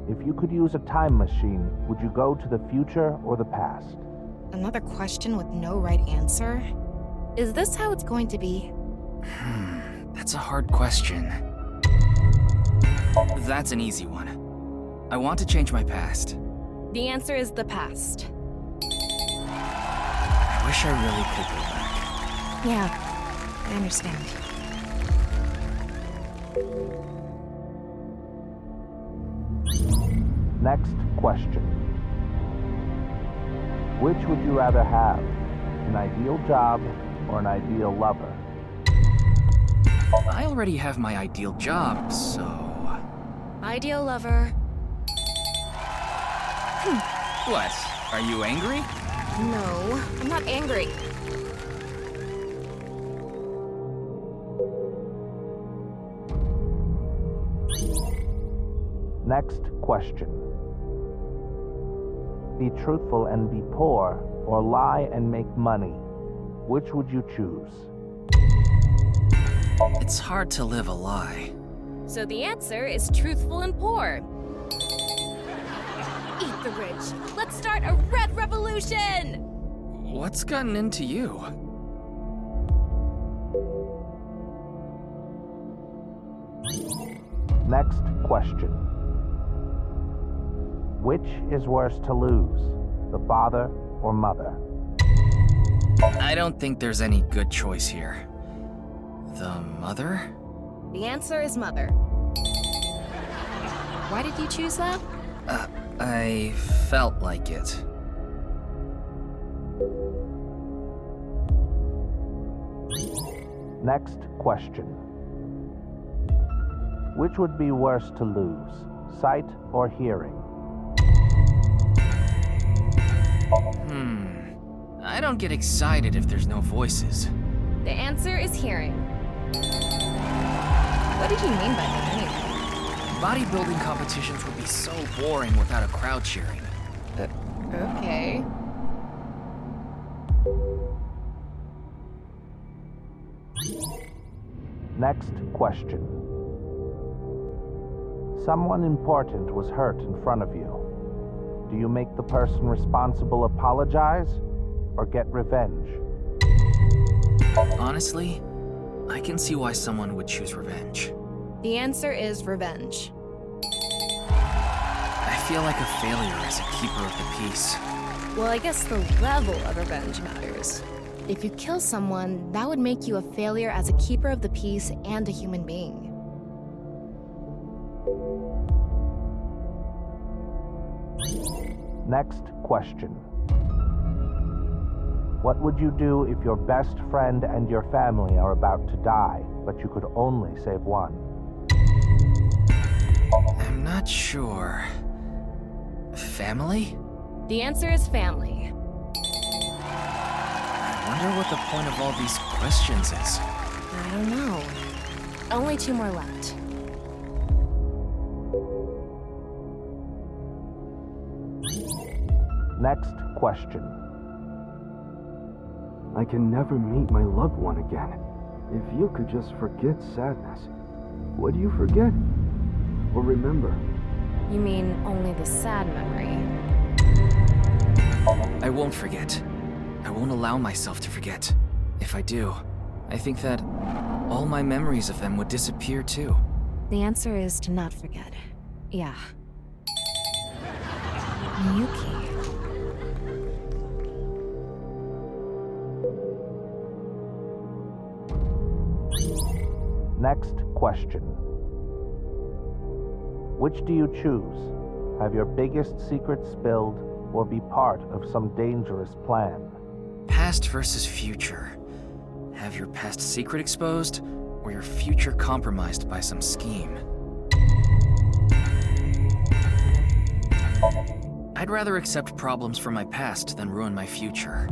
If you could use a time machine, would you go to the future or the past? Another question with no right answer? Is this how it's going to be? That's a hard question. That's an easy one. I want to change my past. The answer is the past. I wish I really could go back. Yeah, I understand. Next question. Which would you rather have? An ideal job or an ideal lover? I already have my ideal job, so... Ideal lover. What? Are you angry? No, I'm not angry. Next question. Be truthful and be poor, or lie and make money. Which would you choose? It's hard to live a lie. So the answer is truthful and poor. Eat the rich. Let's start a red revolution! What's gotten into you? Next question. Which is worse to lose, the father or mother? I don't think there's any good choice here. The mother? The answer is mother. Why did you choose that? I felt like it. Next question. Which would be worse to lose, sight or hearing? I don't get excited if there's no voices. The answer is hearing. What did you mean by that anyway? Bodybuilding competitions would be so boring without a crowd cheering. Okay. Next question. Someone important was hurt in front of you. Do you make the person responsible apologize or get revenge? Honestly, I can see why someone would choose revenge. The answer is revenge. I feel like a failure as a keeper of the peace. Well, I guess the level of revenge matters. If you kill someone, that would make you a failure as a keeper of the peace and a human being. Next question. What would you do if your best friend and your family are about to die, but you could only save one? I'm not sure. Family? The answer is family. I wonder what the point of all these questions is. I don't know. Only 2 more left. Next question. I can never meet my loved one again. If you could just forget sadness, what do you forget? Or remember? You mean only the sad memory? I won't forget. I won't allow myself to forget. If I do, I think that all my memories of them would disappear too. The answer is to not forget. Yeah. Miyuki. Next question. Which do you choose? Have your biggest secret spilled or be part of some dangerous plan? Past versus future. Have your past secret exposed or your future compromised by some scheme? I'd rather accept problems from my past than ruin my future.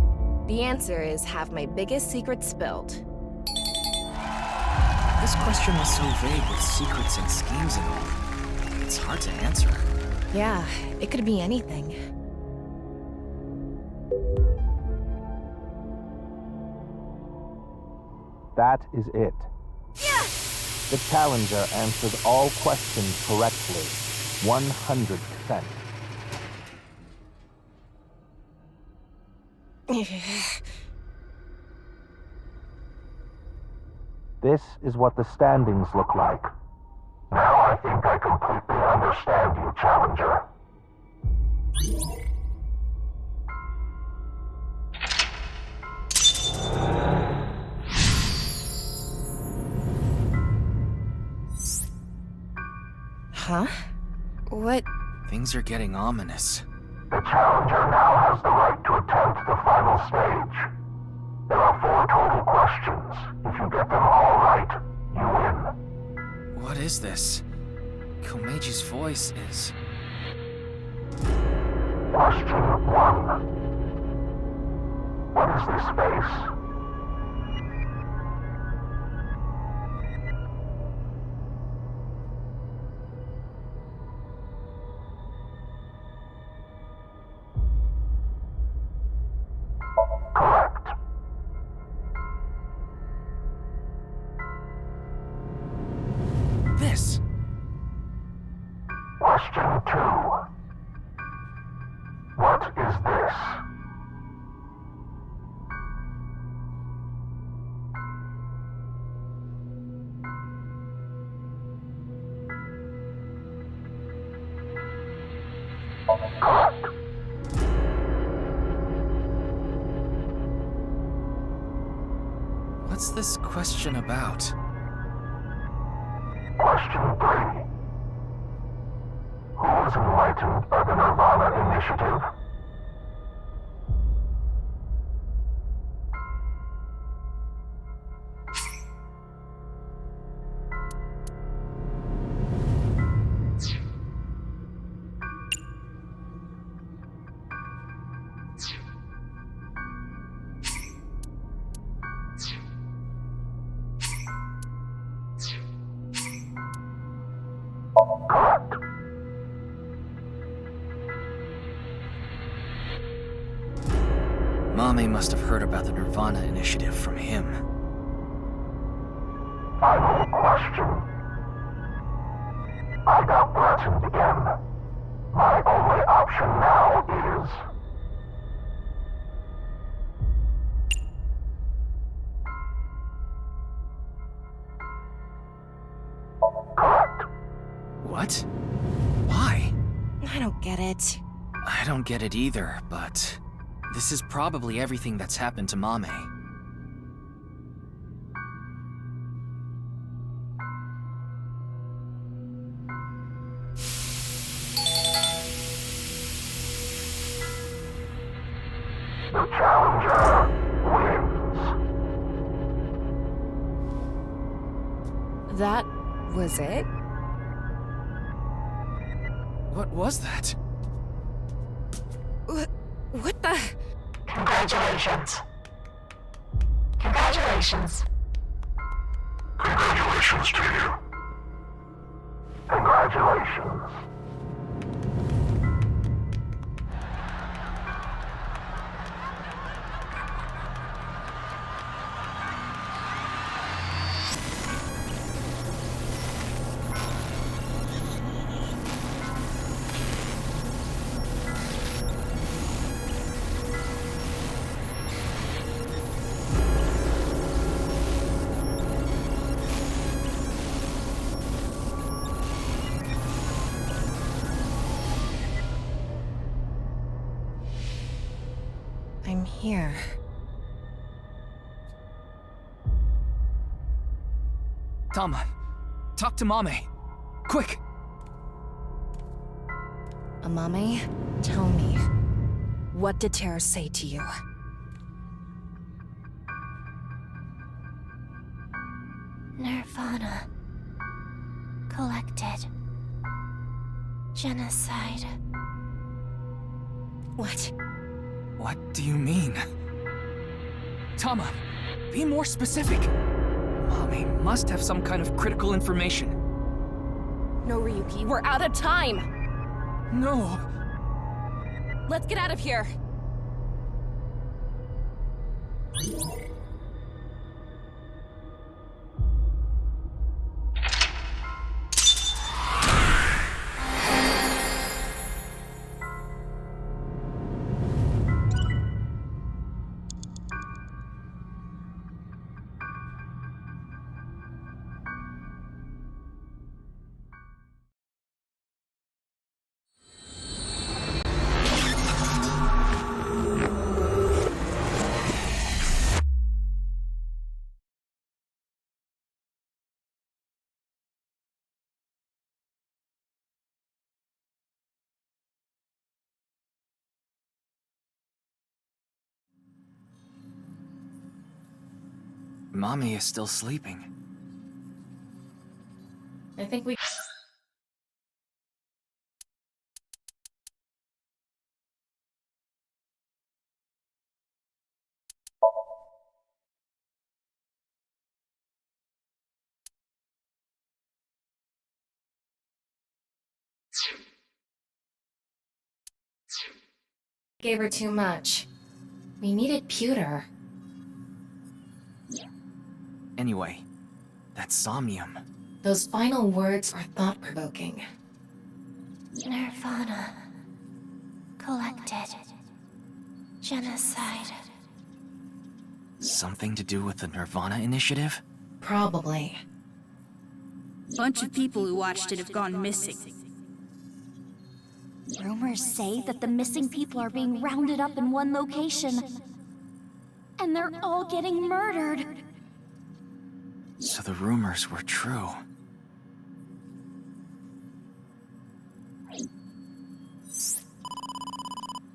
The answer is have my biggest secret spilled. This question was so vague with secrets and schemes and all. It's hard to answer. Yeah, it could be anything. That is it. Yeah! The challenger answered all questions correctly. 100%. This is what the standings look like. Now I think I completely understand you, Challenger. Huh? What? Things are getting ominous. The Challenger now has the right to attempt the final stage. There are 4 total questions. If you get them all right, you win. What is this? Komeji's voice is... Question 1. What is this face? Correct. This. Question 2. What is this? Correct. What's this question about? Question 3. Who was enlightened by the nirvanA initiative? Mame must have heard about the nirvanA initiative from him. I will question. I got threatened again. My only option now is... What? Why? I don't get it. I don't get it either, but this is probably everything that's happened to Mame. The challenger wins. That was it? What was that? What the? Congratulations. Congratulations. Congratulations to you. Congratulations. I'm here. Tama, talk to Mame. Quick! Amame, tell me, what did Terra say to you? nirvanA. Collected. Genocide. What? What do you mean? Tama, be more specific. Mame must have some kind of critical information. No, Ryuki, we're out of time! No! Let's get out of here! Mame is still sleeping. I think we... Gave her too much. We needed pewter. Anyway, that's Somnium. Those final words are thought-provoking. nirvanA. Collected. Genocide. Something to do with the nirvanA initiative? Probably. Bunch of people who watched it have gone missing. Rumors say that the missing people are being rounded up in one location. And they're all getting murdered. So the rumors were true.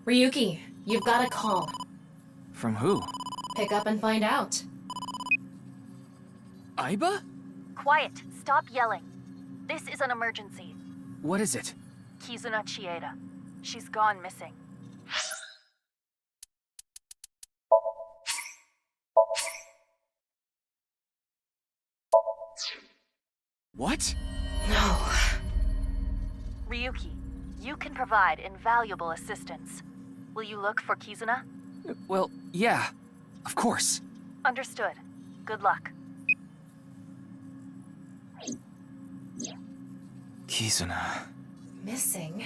Ryuki, you've got a call. From who? Pick up and find out. Aiba? Quiet. Stop yelling. This is an emergency. What is it? Kizuna Chieda. She's gone missing. What? No. Ryuki, you can provide invaluable assistance. Will you look for Kizuna? Well, yeah, of course. Understood. Good luck. Kizuna. Missing.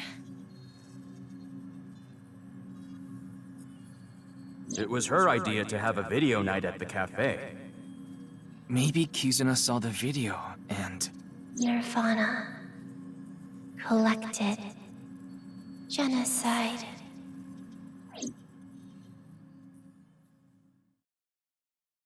It was her idea to have a video night at the cafe. Maybe Kizuna saw the video and... nirvanA. Collected. Genocide.